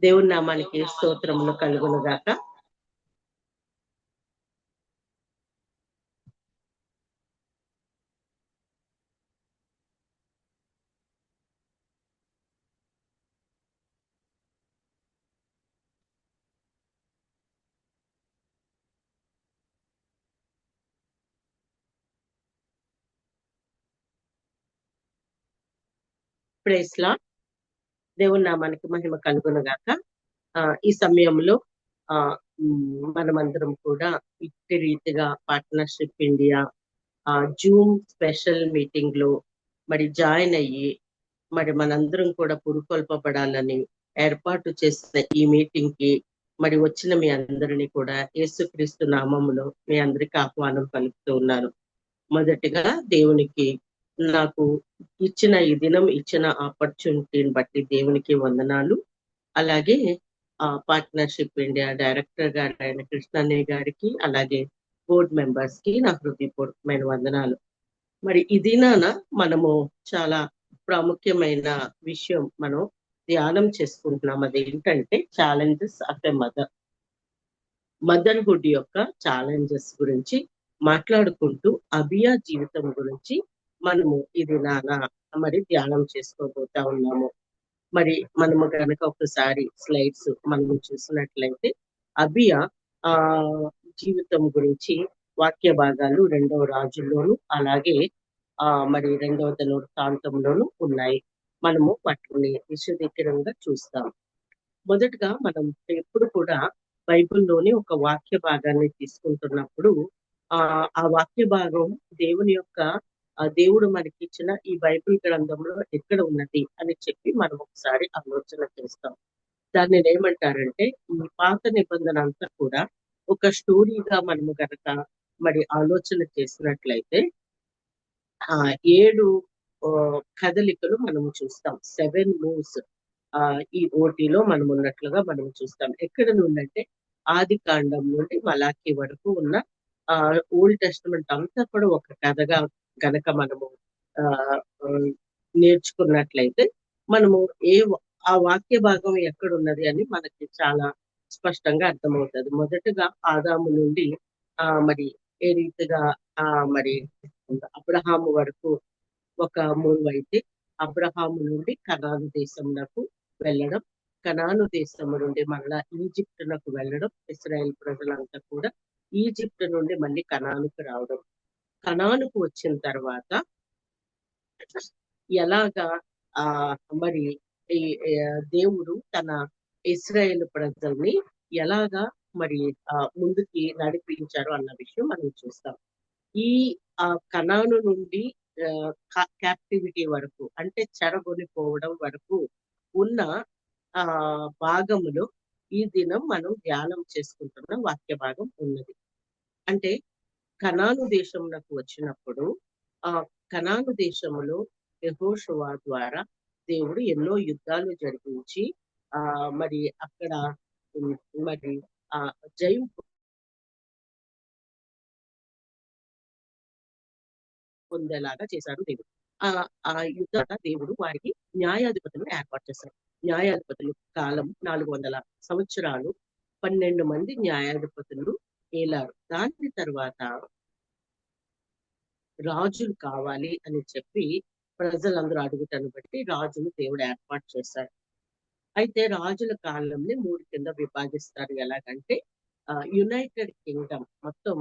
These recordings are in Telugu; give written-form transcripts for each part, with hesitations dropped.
దేవుని నామానికి స్తోత్రములు కలుగును గాక. Praise Lord. దేవుని నామానికి మహిమ కలుగును గాక. ఈ సమయంలో మనమందరం కూడా ఇట్టి రీతిగా partnership India Zoom special meeting లో మరి జాయిన్ అయ్యి మరి మనందరం కూడా పురుకొల్పబడాలని ఏర్పాటు చేసిన ఈ మీటింగ్ కి మరి వచ్చిన మీ అందరినీ కూడా యేసుక్రీస్తు నామములో మీ అందరికి ఆహ్వానం పలుకుతూ ఉన్నాను. మొదటిగా దేవునికి నాకు ఇచ్చిన ఈ దినం ఇచ్చిన ఆపర్చునిటీని బట్టి దేవునికి వందనాలు. అలాగే పార్ట్నర్షిప్ ఇండియా డైరెక్టర్ గారు అయిన కృష్ణన్నయ్య గారికి, అలాగే బోర్డ్ మెంబర్స్ కి నా హృదయపూర్వకమైన వందనాలు. మరి ఈ దినాన మనము చాలా ప్రాముఖ్యమైన విషయం మనం ధ్యానం చేసుకుంటున్నాం. అది ఏంటంటే ఛాలెంజెస్ ఆఫ్ ఎ మదర్హుడ్ యొక్క ఛాలెంజెస్ గురించి మాట్లాడుకుంటూ అబియా జీవితం గురించి మనము ఈ దినాన మరి ధ్యానం చేసుకోబోతా ఉన్నాము. మరి మనము కనుక ఒకసారి స్లైడ్స్ మనము చూసినట్లయితే అబియా ఆ జీవితం గురించి వాక్య భాగాలు 2వ రాజుల్లోను అలాగే మరి 2వ దినవృత్తాంతంలోను ఉన్నాయి. మనము వాటిని విశదీకరంగా చూస్తాం. మొదటగా మనం ఎప్పుడు కూడా బైబిల్లోని ఒక వాక్య భాగాన్ని తీసుకుంటున్నప్పుడు ఆ వాక్య భాగం దేవుని యొక్క దేవుడు మనకి ఇచ్చిన ఈ బైబిల్ గ్రంథంలో ఎక్కడ ఉన్నది అని చెప్పి మనం ఒకసారి ఆలోచన చేస్తాం. దాన్ని ఏమంటారంటే ఈ పాత నిబంధన అంతా కూడా ఒక స్టోరీగా మనము గనక మరి ఆలోచన చేసినట్లయితే 7 కదలికలు మనము చూస్తాం. 7 మూవ్స్ ఈ ఓటీలో మనం ఉన్నట్లుగా మనం చూస్తాం. ఎక్కడ నుండంటే ఆది కాండం నుండి మలాఖీ వరకు ఉన్న ఓల్డ్ టెస్టమెంట్ అంతా కూడా ఒక కథగా గనక మనము నేర్చుకున్నట్లయితే మనము ఆ వాక్య భాగం ఎక్కడున్నది అని మనకి చాలా స్పష్టంగా అర్థమవుతుంది. మొదటగా ఆదాము నుండి మరి ఏ రీతిగా మరి అబ్రహాము వరకు ఒక మూవ్ అయితే, అబ్రహాము నుండి కనాను దేశంలో వెళ్ళడం, కనాను దేశం నుండి మళ్ళా ఈజిప్టునకు వెళ్ళడం, ఇస్రాయేల్ ప్రజలంతా కూడా ఈజిప్ట్ నుండి మళ్ళీ కనానుకు రావడం, కనానుకు వచ్చిన తర్వాత ఎలాగా మరి దేవుడు తన ఇస్రాయేల్ ప్రజల్ని ఎలాగా మరి ముందుకి నడిపించారు అన్న విషయం మనం చూస్తాం. ఈ కనాను నుండి క్యాప్టివిటీ వరకు అంటే చెరగొనిపోవడం వరకు ఉన్న భాగములో ఈ దినం మనం ధ్యానం చేసుకుంటున్న వాక్య భాగం ఉన్నది. అంటే కనాను దేశంలోకి వచ్చినప్పుడు కనాను దేశంలో యెహోషువ ద్వారా దేవుడు ఎన్నో యుద్ధాలు జరిపించి మరి అక్కడ మరి జయం పొందేలాగా చేశాడు దేవుడు. ఆ యుద్ధ దేవుడు వారికి న్యాయాధిపతులను ఏర్పాటు చేశారు. న్యాయాధిపతులు కాలం 400 సంవత్సరాలు 12 మంది న్యాయాధిపతులు ఏలారు. దాని తర్వాత రాజులు కావాలి అని చెప్పి ప్రజలందరూ అడుగుటను బట్టి రాజును దేవుడు ఏర్పాటు చేశారు. అయితే రాజుల కాలంని 3 కింద విభాగిస్తారు. ఎలాగంటే యునైటెడ్ కింగ్డమ్ మొత్తం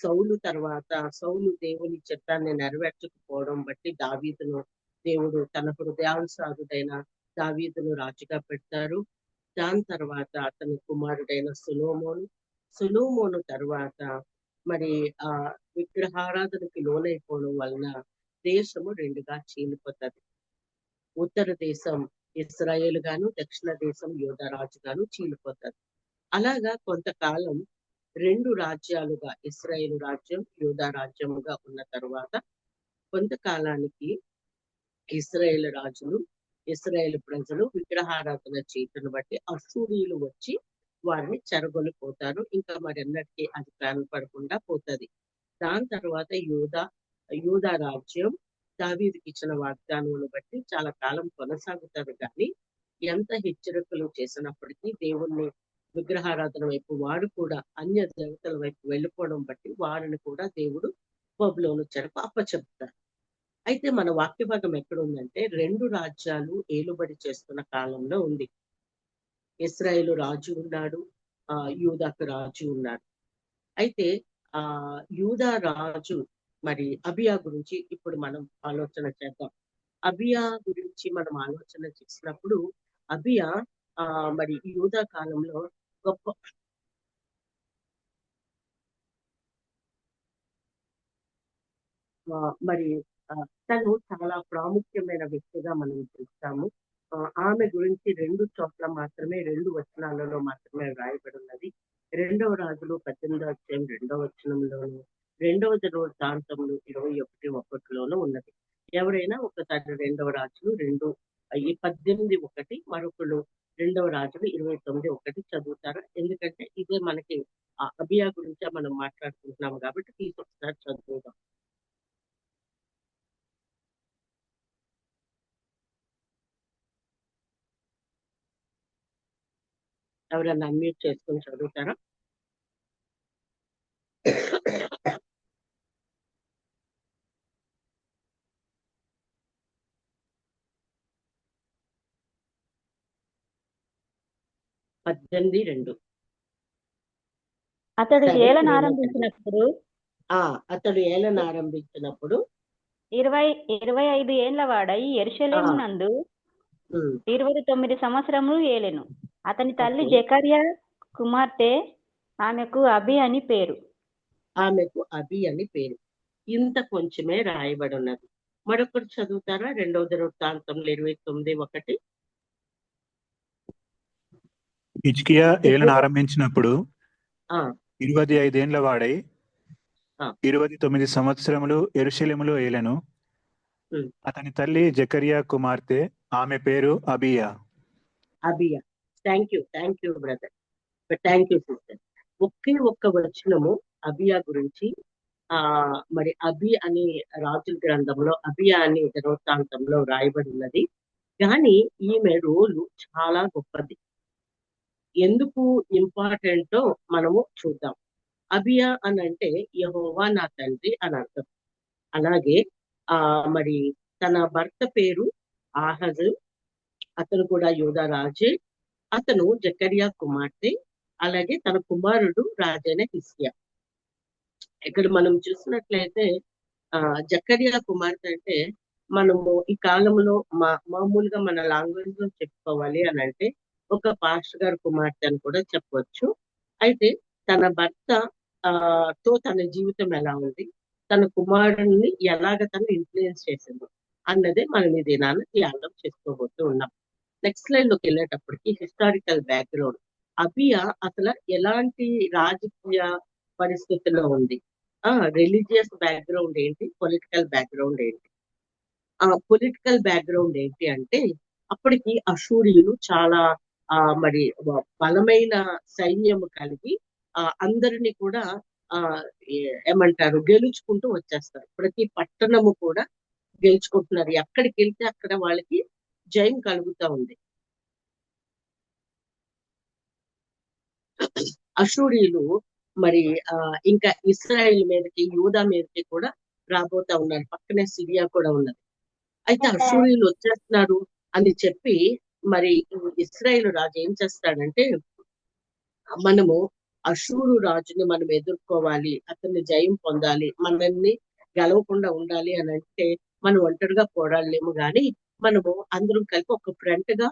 సౌలు తర్వాత సౌలు దేవుని చిత్తాన్ని నెరవేర్చకపోవడం బట్టి దావీదును దేవుడు తన హృదయానుసారుడైన దావీదును రాజుగా పెడతారు. దాని తర్వాత అతని కుమారుడైన సులోమోను తర్వాత మరి విగ్రహారాధనకి లోనైపోవడం వలన దేశము 2గా చీలిపోతుంది. ఉత్తర దేశం ఇస్రాయేల్ గాను, దక్షిణ దేశం యూదారాజు గాను చీలిపోతుంది. అలాగా కొంతకాలం 2 రాజ్యాలుగా ఇస్రాయేల్ రాజ్యం, యూదా రాజ్యముగా ఉన్న తర్వాత కొంతకాలానికి ఇస్రాయేల్ రాజులు, ఇస్రాయేల్ ప్రజలు విగ్రహారాధన చేయటను బట్టి అశ్షూరీయులు వచ్చి వారిని చెరగొనిపోతారు. ఇంకా మరెన్నటికీ అది కనపడకుండా పోతుంది. దాని తర్వాత యూదా రాజ్యం దావీదుకి ఇచ్చిన వాగ్దానమును బట్టి చాలా కాలం కొనసాగుతారు. కానీ ఎంత హెచ్చరికలు చేసినప్పటికీ దేవుణ్ణి విగ్రహారాధన వైపు వారు కూడా అన్య దేవతల వైపు వెళ్ళిపోవడం బట్టి వారిని కూడా దేవుడు బబులోను చెరకు అప్పచెప్తారు. అయితే మన వాక్య భాగం ఎక్కడుందంటే 2 రాజ్యాలు ఏలుబడి చేస్తున్న కాలంలో ఉంది. ఇశ్రాయేలు రాజు ఉన్నాడు, యూదాకు రాజు ఉన్నాడు. అయితే యూదా రాజు మరి అబియా గురించి ఇప్పుడు మనం ఆలోచన చేద్దాం. అబియా గురించి మనం ఆలోచన చేసినప్పుడు అబియా మరి యూదా కాలంలో గొప్ప మరి తను చాలా ప్రాముఖ్యమైన వ్యక్తిగా మనం చూస్తాము. ఆమె గురించి 2 చోట్ల మాత్రమే 2 వచనాలలో మాత్రమే రాయబడి ఉన్నది. 2వ రాజులు 18వ అధ్యాయం 2వ వచనంలోను, 2వ దినవృత్తాంతములు 21:1లోను ఉన్నది. ఎవరైనా ఒకసారి 2వ రాజులు 18:1 మరొకరు 2వ రాజులు 29:1 చదువుతారా? ఎందుకంటే ఇదే మనకి అబియా గురించే మనం మాట్లాడుకుంటున్నాం కాబట్టి తీసి ఒకసారి చదువుదాం. ఎవరన్నా అన్మ్యూట్ చేసుకొని చదువుతారా? పద్దెనిమిది 2. అతడు సరే, ఏలన నేను ఆరంభించినప్పుడు అతడు ఏలన ఆరంభించినప్పుడు 25 ఏండ్ల వాడై యెరూషలేము నందు 29 సంవత్సరములు ఏలెను. అతని తల్లి ఓకే. జెకర్యా కుమార్తె, ఆమెకు అబి అని పేరు. ఆమెకు అబి అని పేరు. ఇంత కొంచెమే రాయబడి ఉన్నది. మరొకటి చదువుతారా? 2వ దినవృత్తాంతములు 29:1. హిజ్కియా ఏలన ఆరంభించినప్పుడు ఆ, 25 ఏండ్ల వాడై ఆ, 29 సంవత్సరములు యెరూషలేములో ఏలెను. ఉమ్, అతని తల్లి జకరియా కుమార్తె, ఆమె పేరు Abijah. Abijah. Thank you brother, thank you sister. ఒక్క వచనము అబియా గురించి మరి అబి అని రాజుల గ్రంథంలో అబియా అని దినవృత్తాంతంలో రాయబడి ఉన్నది. కానీ ఈమె రోలు చాలా గొప్పది. ఎందుకు ఇంపార్టెంటో మనము చూద్దాం. అబియా అని అంటే యెహోవా నా తండ్రి అని అర్థం. అలాగే మరి తన భర్త పేరు ఆహజు, అతను కూడా యూదా రాజే. అతను జకర్యా కుమార్తె. అలాగే తన కుమారుడు రాజైన హిజ్కియా. ఇక్కడ మనం చూసినట్లయితే జకర్యా కుమార్తె అంటే మనము ఈ కాలంలో మామూలుగా మన లాంగ్వేజ్ లో చెప్పుకోవాలి అని అంటే ఒక పాస్టర్ గారి కుమార్తె అని కూడా చెప్పవచ్చు. అయితే తన భర్త తో తన జీవితం ఎలా ఉంది, తన కుమారుడిని ఎలాగ తను ఇన్ఫ్లుయెన్స్ చేసింది అన్నదే మనం ఈ దినాన్ని ధ్యానం చేసుకోబోతూ ఉన్నాం. నెక్స్ట్ లైన్ లోకి వెళ్ళేటప్పటికి హిస్టారికల్ బ్యాక్గ్రౌండ్. అబియా అసలు ఎలాంటి రాజకీయ పరిస్థితుల్లో ఉంది, రిలీజియస్ బ్యాక్గ్రౌండ్ ఏంటి, పొలిటికల్ బ్యాక్గ్రౌండ్ ఏంటి? పొలిటికల్ బ్యాక్గ్రౌండ్ ఏంటి అంటే అప్పటికి అశూరియులు చాలా మరి బలమైన సైన్యము కలిగి అందరినీ కూడా ఏమంటారు గెలుచుకుంటూ వచ్చేస్తారు. ప్రతి పట్టణము కూడా గెలుచుకుంటున్నారు. ఎక్కడికి వెళ్తే అక్కడ వాళ్ళకి జయం కలుగుతా ఉంది. అశూరియులు మరి ఇంకా ఇస్రాయేల్ మీదకి, యూదా మీదకి కూడా రాబోతా ఉన్నారు. పక్కనే సిరియా కూడా ఉన్నది. అయితే అశూరియులు వచ్చేస్తున్నారు అని చెప్పి మరి ఇస్రాయేల్ రాజు ఏం చేస్తాడంటే, మనము అశూరు రాజుని మనం ఎదుర్కోవాలి, అతన్ని జయం పొందాలి, మనల్ని గెలవకుండా ఉండాలి అని అంటే మనం ఒంటరిగా పోరాడలేము, కానీ మనము అందరం కలిపి ఒక ఫ్రంట్ గా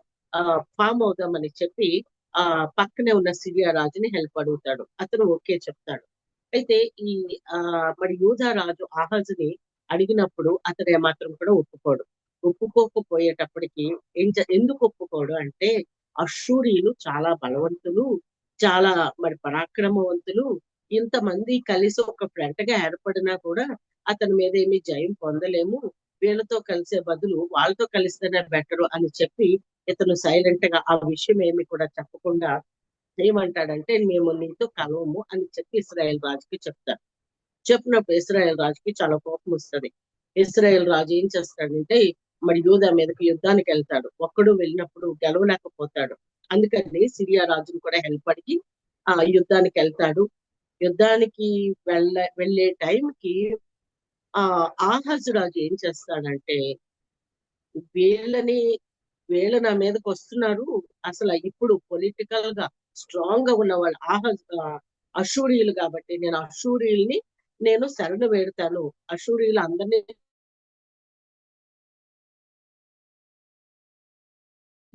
ఫామ్ అవుదామని చెప్పి పక్కనే ఉన్న సిరియా రాజుని హెల్ప్ అడుగుతాడు. అతను ఓకే చెప్తాడు. అయితే ఈ మరి యూదా రాజు ఆహాజుని అడిగినప్పుడు అతను ఏమాత్రం కూడా ఒప్పుకోడు. ఒప్పుకోకపోయేటప్పటికి ఎందుకు ఒప్పుకోడు అంటే అశూరియులు చాలా బలవంతులు, చాలా మరి పరాక్రమవంతులు. ఇంతమంది కలిసి ఒక ఫ్రంట్ గా ఏర్పడినా కూడా అతని మీద ఏమీ జయం పొందలేము, వీళ్ళతో కలిసే బదులు వాళ్ళతో కలిస్తేనే బెటరు అని చెప్పి ఇతను సైలెంట్ గా ఆ విషయం ఏమి కూడా చెప్పకుండా ఏమంటాడంటే మేము నీతో కలవము అని చెప్పి ఇస్రాయేల్ రాజుకి చెప్తారు. చెప్పినప్పుడు ఇస్రాయేల్ రాజుకి చాలా కోపం వస్తుంది. ఇశ్రాయేల్ రాజు ఏం చేస్తాడంటే మరి యూదా మీదకి యుద్ధానికి వెళ్తాడు. ఒక్కడు వెళ్ళినప్పుడు గెలవలేకపోతాడు. అందుకని సిరియా రాజును కూడా హెల్ప్ అడిగి యుద్ధానికి వెళ్తాడు. యుద్ధానికి వెళ్ళే టైంకి ఆహాజు రాజు ఏం చేస్తాడంటే వీళ్ళని వీళ్ళు నా మీదకి వస్తున్నారు. అసలు ఇప్పుడు పొలిటికల్ గా స్ట్రాంగ్ గా ఉన్న వాళ్ళు అశూరియులు కాబట్టి నేను అశూరియుల్ని నేను శరణు వేడతాను. అశూరియులు అందరినీ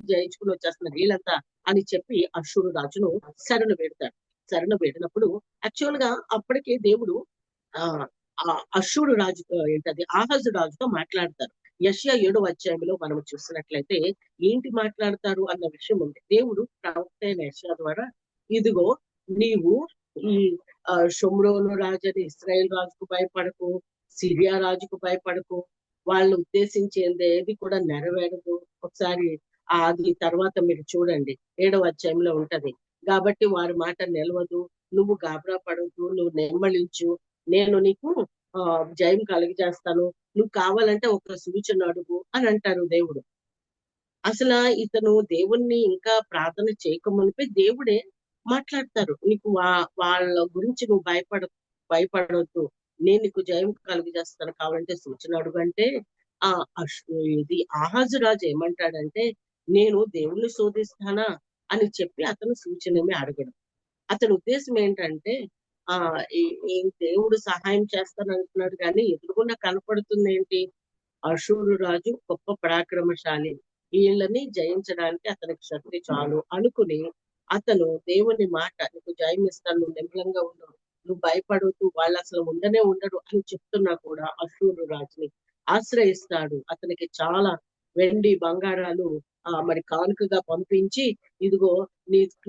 జయించుకుని వచ్చేస్తున్నారు వీళ్ళంతా అని చెప్పి అశూరు రాజును శరణు వేడతాడు. శరణు వేడినప్పుడు యాక్చువల్ గా అప్పటికే దేవుడు ఆ అశూరు రాజు ఏంటది ఆహాజు రాజుతో మాట్లాడతారు. యెషయా 7వ అధ్యాయంలో మనం చూసినట్లయితే ఏంటి మాట్లాడతారు అన్న విషయం ఉంది. దేవుడు ప్రవక్త అయిన యెషయా ద్వారా ఇదిగో నీవు ఈ షోమ్రోను రాజని ఇశ్రాయేల్ రాజుకు భయపడకు, సిరియా రాజుకు భయపడకు, వాళ్ళు ఉద్దేశించేది ఏది కూడా నెరవేరదు. ఒకసారి అది తర్వాత మీరు చూడండి 7వ అధ్యాయంలో ఉంటది. కాబట్టి వారి మాట నిలవదు, నువ్వు గాబరా పడవద్దు, నువ్వు నెమ్మళించు, నేను నీకు జయం కలిగజేస్తాను, నువ్వు కావాలంటే ఒక సూచన అడుగు అని అంటారు దేవుడు. అసలు ఇతను దేవుణ్ణి ఇంకా ప్రార్థన చేయకమునిపై దేవుడే మాట్లాడతారు. నీకు వాళ్ళ గురించి నువ్వు భయపడవద్దు, నేను నీకు జయం కలిగజేస్తాను, కావాలంటే సూచన అడుగు అంటే ఇది ఆహాజు రాజు ఏమంటాడంటే నేను దేవుణ్ణి శోధిస్తానా అని చెప్పి అతను సూచనమే అడగడం. అతని ఉద్దేశం ఏంటంటే దేవుడు సహాయం చేస్తానంటున్నాడు కానీ ఎదురుగుండా కనపడుతుంది ఏంటి, అశూరు రాజు గొప్ప పరాక్రమశాలి, వీళ్ళని జయించడానికి అతనికి శక్తి చాలు అనుకుని అతను దేవుని మాట నీకు జయం ఇస్తాను, నువ్వు నిమ్మలంగా ఉండవు, నువ్వు భయపడవద్దు, వాళ్ళు అసలు ఉండరు అని చెప్తున్నా కూడా అశూరు రాజుని ఆశ్రయిస్తాడు. అతనికి చాలా వెండి బంగారాలు మరి కానుకగా పంపించి ఇదిగో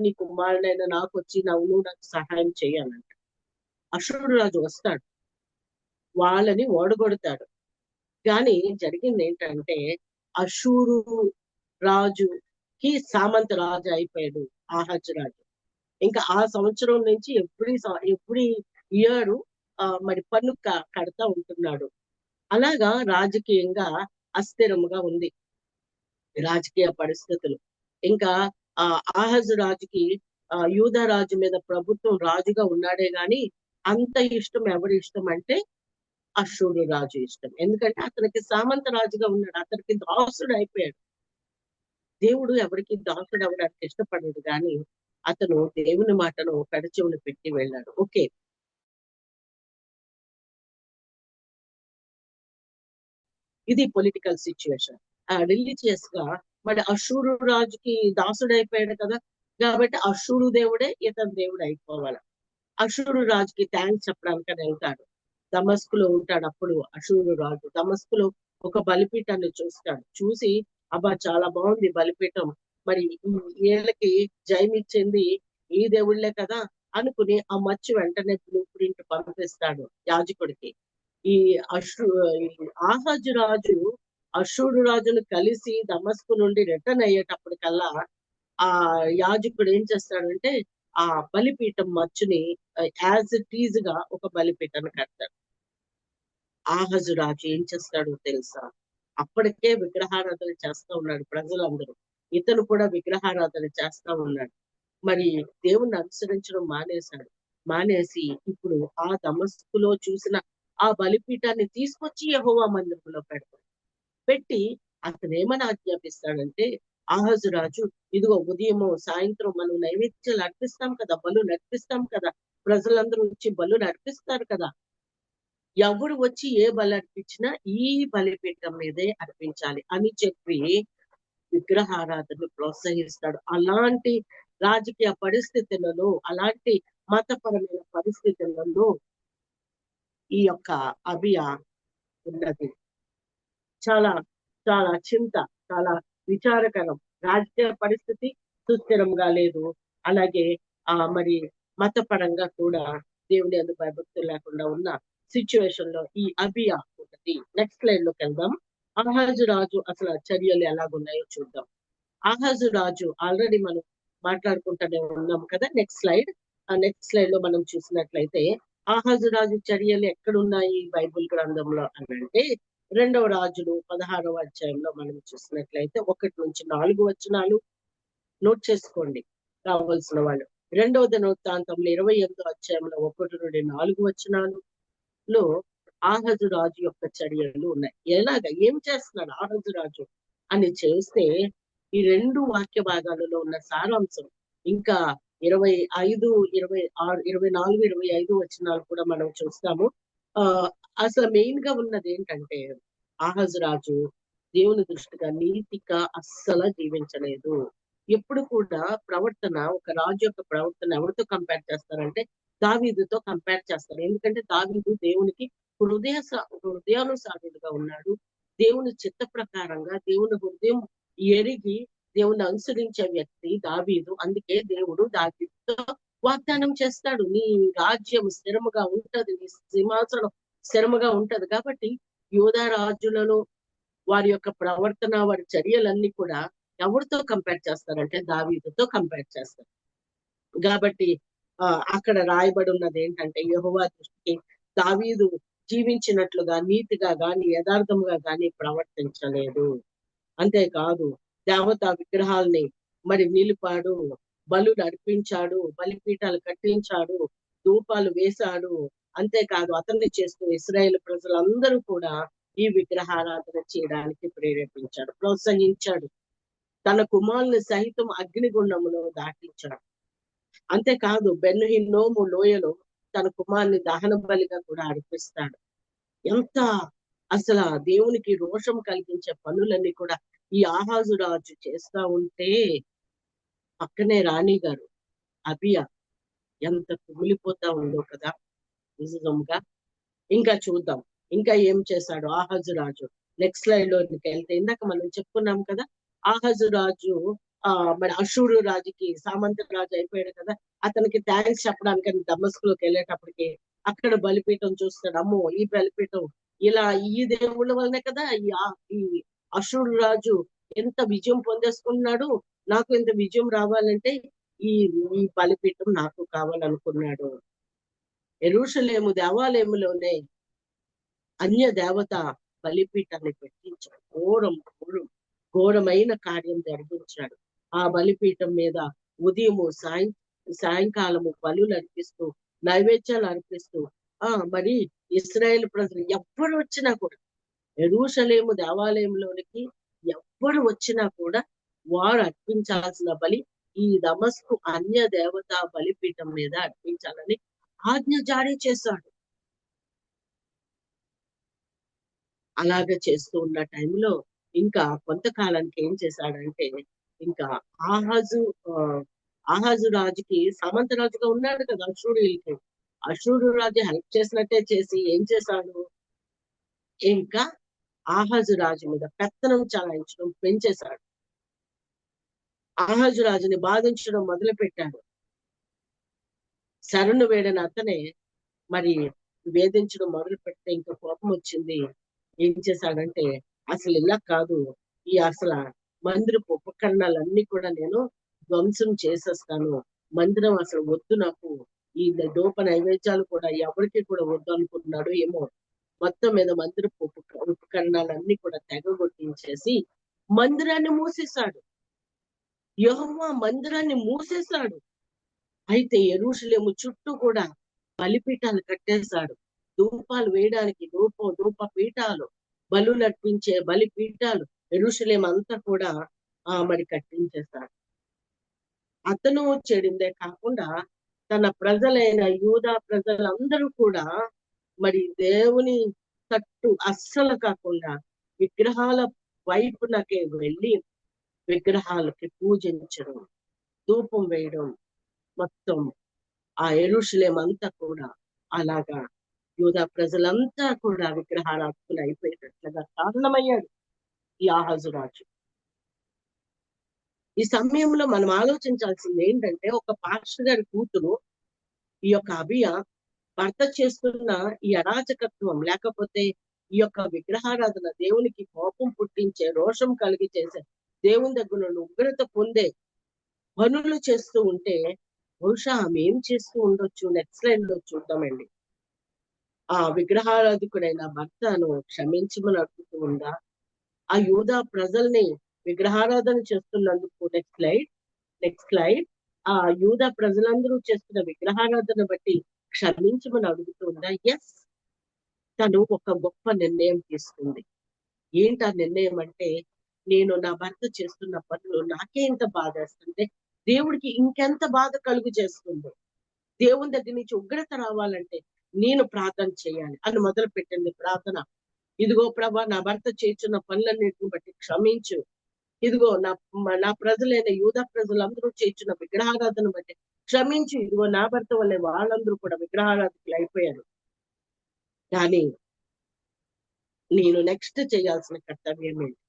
నీ కుమారుడైన నాకు వచ్చి నువ్వు నాకు సహాయం చేయాలంట. అశూరు రాజు వస్తాడు, వాళ్ళని ఓడగొడతాడు. కానీ జరిగింది ఏంటంటే అశూరు రాజుకి సామంత రాజు అయిపోయాడు ఆహాజు రాజు. ఇంకా ఆ సంవత్సరం నుంచి ఎవ్రీ ఇయర్ మరి పన్ను కడతా ఉంటున్నాడు. అలాగా రాజకీయంగా అస్థిరముగా ఉంది రాజకీయ పరిస్థితులు. ఇంకా ఆహాజు రాజుకి యూదా రాజు మీద ప్రభుత్వం రాజుగా ఉన్నాడే గాని అంత ఇష్టం ఎవరి ఇష్టం అంటే అశూరు రాజు ఇష్టం. ఎందుకంటే అతనికి సామంత రాజుగా ఉన్నాడు, అతనికి దాసుడు అయిపోయాడు. దేవుడు ఎవరికి దాసుడు అవ్వడానికి ఇష్టపడడు కానీ అతను దేవుని మాటను పెడచెవును పెట్టి వెళ్ళాడు. ఓకే, ఇది పొలిటికల్ సిచ్యువేషన్. రిలీజియస్ గా మరి అశూరు రాజుకి దాసుడు అయిపోయాడు కదా, కాబట్టి అశూరు దేవుడే ఇతని దేవుడు అయిపోవాలి. అశూరు రాజుకి థ్యాంక్స్ చెప్పడానికి వెళ్తాడు. దమస్కులో ఉంటాడు. అప్పుడు అశూరు రాజు దమస్కులో ఒక బలిపీఠాన్ని చూస్తాడు. చూసి అబ్బా చాలా బాగుంది బలిపీఠం, మరి వీళ్ళకి జయమిచ్చింది ఈ దేవుళ్ళే కదా అనుకుని ఆ మచ్చు వెంటనే బ్లూ ప్రింట్ పంపిస్తాడు యాజకుడికి. ఈ ఆహాజు రాజు అశూరు రాజును కలిసి దమస్కు నుండి రిటర్న్ అయ్యేటప్పటికల్లా ఆ యాజకుడు ఏం చేస్తాడంటే ఆ బలిపీఠం మచ్చుని యాజ్ ఇట్ ఈజ్ గా ఒక బలిపీఠాన్ని కడతాడు. ఆహాజు రాజు ఏం చేస్తాడో తెలుసా, అప్పటికే విగ్రహారాధన చేస్తా ఉన్నాడు ప్రజలందరూ, ఇతను కూడా విగ్రహారాధన చేస్తా ఉన్నాడు. మరి దేవుణ్ణి అనుసరించడం మానేసి ఇప్పుడు ఆ దమస్కులో చూసిన ఆ బలిపీఠాన్ని తీసుకొచ్చి యెహోవా మందిరంలో పెట్టి అతను ఏమని ఆజ్ఞాపిస్తాడంటే ఆహాజు రాజు ఇదిగో ఉదయము సాయంత్రం మనం నైవేద్యాలు అర్పిస్తాం కదా, బలు నర్పిస్తాం కదా, ప్రజలందరూ వచ్చి బలు నర్పిస్తారు కదా, ఎవరు వచ్చి ఏ బలి అర్పించినా ఈ బలిపీఠం మీదే అర్పించాలి అని చెప్పి విగ్రహారాధనను ప్రోత్సహిస్తాడు. అలాంటి రాజకీయ పరిస్థితులలో, అలాంటి మతపరమైన పరిస్థితులలో ఈ యొక్క అబియా ఉన్నది. చాలా చాలా చింత, చాలా విచారకరం. రాజకీయ పరిస్థితి సుస్థిరంగా లేదు, అలాగే మరి మతపరంగా కూడా దేవుని యందు భయభక్తులు లేకుండా ఉన్న సిచ్యువేషన్ లో ఈ అబియా ఉన్నది. నెక్స్ట్ స్లైడ్ లోకి వెళ్దాం. ఆహాజు రాజు అసలు చర్యలు ఎలాగున్నాయో చూద్దాం. ఆహాజు రాజు ఆల్రెడీ మనం మాట్లాడుకుంటూనే ఉన్నాం కదా. నెక్స్ట్ స్లైడ్ లో మనం చూసినట్లయితే ఆహాజు రాజు చర్యలు ఎక్కడున్నాయి బైబుల్ గ్రంథంలో అని అంటే రెండవ రాజులు 16వ అధ్యాయంలో మనం చూసినట్లయితే 1-4 నోట్ చేసుకోండి కావలసిన వాళ్ళు. రెండవ దినవృత్తాంతంలో 28వ అధ్యాయంలో 1-4 ఆహాజు రాజు యొక్క చర్యలు ఉన్నాయి. ఏం చేస్తున్నాడు ఆహాజు రాజు అని చేస్తే ఈ 2 వాక్య భాగాలలో ఉన్న సారాంశం ఇంకా 25, 26, 24, 25 కూడా మనం చూస్తాము. అసలు మెయిన్ గా ఉన్నది ఏంటంటే ఆహాజు రాజు దేవుని దృష్టిగా నీతిగా అస్సలు జీవించలేదు. ఎప్పుడు కూడా ప్రవర్తన, ఒక రాజు యొక్క ప్రవర్తన ఎవరితో కంపేర్ చేస్తారంటే దావీదుతో కంపేర్ చేస్తారు. ఎందుకంటే దావీదు దేవునికి హృదయానుసారుడుగా ఉన్నాడు. దేవుని చిత్త ప్రకారంగా దేవుని హృదయం ఎరిగి దేవుని అనుసరించే వ్యక్తి దావీదు. అందుకే దేవుడు దావీదుతో వాగ్దానం చేస్తాడు, నీ రాజ్యం స్థిరముగా ఉంటది, నీ సింహాసనం స్థిరముగా ఉంటది. కాబట్టి యూదా రాజులలో వారి యొక్క ప్రవర్తన, వారి చర్యలన్నీ కూడా ఎవరితో కంపేర్ చేస్తారంటే దావీదుతో కంపేర్ చేస్తారు. కాబట్టి అక్కడ రాయబడి ఉన్నది ఏంటంటే యెహోవా దృష్టికి దావీదు జీవించినట్లుగా నీతిగా గాని యథార్థముగా గాని ప్రవర్తించలేదు. అంతేకాదు దేవతా విగ్రహాల్ని మరి నిలిపాడు, బలులు అర్పించాడు, బలిపీఠాలు కట్టించాడు, ధూపాలు వేశాడు. అంతేకాదు అతన్ని చేస్తూ ఇశ్రాయేలు ప్రజలందరూ కూడా ఈ విగ్రహారాధన చేయడానికి ప్రేరేపించాడు, ప్రోత్సహించాడు. తన కుమారుని సహితం అగ్నిగుండములో దాటించాడు. అంతేకాదు బెన్ హిన్నోము లోయలో తన కుమారుని దహన బలిగా కూడా అర్పిస్తాడు. ఎంత అసలు దేవునికి రోషం కలిగించే పనులన్నీ కూడా ఈ ఆహాజు రాజు చేస్తా ఉంటే పక్కనే రాణి గారు అబియా ఎంత కుమిలిపోతా ఉందో కదా నిజంగా. ఇంకా చూద్దాం ఇంకా ఏం చేశాడు ఆహాజు రాజు. నెక్స్ట్ స్లైడ్ లోకి వెళ్తే ఇందాక మనం చెప్పుకున్నాం కదా, ఆహాజు రాజు మరి అషూరు రాజుకి సామంత రాజు అయిపోయాడు కదా, అతనికి థ్యాంక్స్ చెప్పడానికి దమస్కులోకి వెళ్ళేటప్పటికి అక్కడ బలిపీఠం చూస్తాడు. అమ్మో, ఈ బలిపీఠం ఇలా ఈ దేవుళ్ళ వల్లనే కదా ఈ అషూరు రాజు ఎంత విజయం పొందేసుకున్నాడు, నాకు ఇంత విజయం రావాలంటే ఈ ఈ బలిపీఠం నాకు కావాలనుకున్నాడు. యెరూషలేము దేవాలయములోనే అన్య దేవత బలిపీఠాన్ని పెట్టించాడు. ఘోరమైన కార్యం జరిగించాడు. ఆ బలిపీఠం మీద ఉదయము సాయంకాలము బలులు అర్పిస్తూ, నైవేద్యాలు అర్పిస్తూ మరి ఇశ్రాయేలు ప్రజలు ఎవ్వరు వచ్చినా కూడా, యెరూషలేము దేవాలయంలోనికి ఎవ్వరు వచ్చినా కూడా వారు అర్పించాల్సిన బలి ఈ దమస్కు అన్య దేవత బలిపీఠం మీద అర్పించాలని ఆజ్ఞ జారీ చేశాడు. అలాగే చేస్తూ ఉన్న టైంలో ఇంకా కొంతకాలానికి ఏం చేశాడంటే, ఇంకా ఆహాజు రాజుకి సామంత రాజుగా ఉన్నాడు కదా అషూరీయులకి, అషూరు రాజు హెల్ప్ చేసినట్టే చేసి ఏం చేశాడు, ఇంకా ఆహాజు రాజు మీద పెత్తనం చలాయించడం పెంచేశాడు. ఆహాజు రాజుని బాధించడం మొదలు పెట్టాడు. శరణు వేడని అతనే మరి వేధించడం మొదలు పెడితే ఇంకా కోపం వచ్చింది. ఏం చేశాడంటే, అసలు ఇలా కాదు, ఈ అసలు మందిరపు ఉపకరణాలన్నీ కూడా నేను ధ్వంసం చేసేస్తాను, మందిరం అసలు వద్దు నాకు, ఈ దూప నైవేద్యాలు కూడా ఎవరికి కూడా వద్దు అనుకుంటున్నాడు ఏమో. మొత్తం మీద మందిరపు ఉపకరణాలన్నీ కూడా తెగగొట్టించేసి మందిరాన్ని మూసేశాడు. యెహోవా మందిరాన్ని మూసేశాడు. అయితే యెరూషలేము చుట్టూ కూడా బలిపీఠాలు కట్టేశాడు. ధూపాలు వేయడానికి ధూప పీఠాలు, బలులు అర్పించే బలిపీఠాలు యెరూషలేము అంతా కూడా మరి కట్టించేశాడు. అతను చెడిందే కాకుండా తన ప్రజలైన యూదా ప్రజలందరూ కూడా మరి దేవుని తట్టు అస్సలు కాకుండా విగ్రహాల వైపునకే వెళ్ళి విగ్రహాలకి పూజించడం, ధూపం వేయడం, మొత్తం ఆ యెరూషలేము అంతా కూడా అలాగా యూదా ప్రజలంతా కూడా విగ్రహారాధకులు అయిపోయేటట్లుగా కారణమయ్యాడు ఈ ఆహాజు రాజు. ఈ సమయంలో మనం ఆలోచించాల్సింది ఏంటంటే, ఒక పాస్టర్ గారి కూతురు ఈ యొక్క అబియా భర్త చేస్తున్న ఈ అరాచకత్వం, లేకపోతే ఈ యొక్క విగ్రహారాధన దేవునికి కోపం పుట్టించే, రోషం కలిగి చేసే, దేవుని దగ్గర నుండి ఉగ్రత పొందే పనులు చేస్తూ ఉంటే బహుశా ఆమె ఏం చేస్తూ ఉండొచ్చు నెక్స్ట్ లైన్ లో చూద్దామండి. ఆ విగ్రహారాధికుడైన భర్తను క్షమించమని అడుగుతూ ఉందా? ఆ యూదా ప్రజల్ని విగ్రహారాధన చేస్తున్నందుకు నెక్స్ట్ స్లైడ్ ఆ యూదా ప్రజలందరూ చేస్తున్న విగ్రహారాధన బట్టి క్షమించమని అడుగుతుందా? ఎస్, తను ఒక గొప్ప నిర్ణయం తీసుకుంది. ఏంటి ఆ నిర్ణయం అంటే, నేను నా భర్త చేస్తున్న పనులు నాకే ఇంత బాధేస్తుంటే దేవుడికి ఇంకెంత బాధ కలుగు చేస్తుంది. దేవుని దగ్గర నుంచి ఉగ్రత రావాలంటే నేను ప్రార్థన చేయాలి అని మొదలు పెట్టింది ప్రార్థన. ఇదిగో ప్రభా, నా భర్త చేస్తున్న పనులన్నిటిని బట్టి క్షమించు. ఇదిగో నా ప్రజలైన యూదా ప్రజలందరూ చేస్తున్న విగ్రహారాధన బట్టి క్షమించు. ఇదిగో నా భర్త వల్లే వాళ్ళందరూ కూడా విగ్రహారాధకులు అయిపోయారు. కానీ నేను నెక్స్ట్ చేయాల్సిన కర్తవ్యం ఏంటి?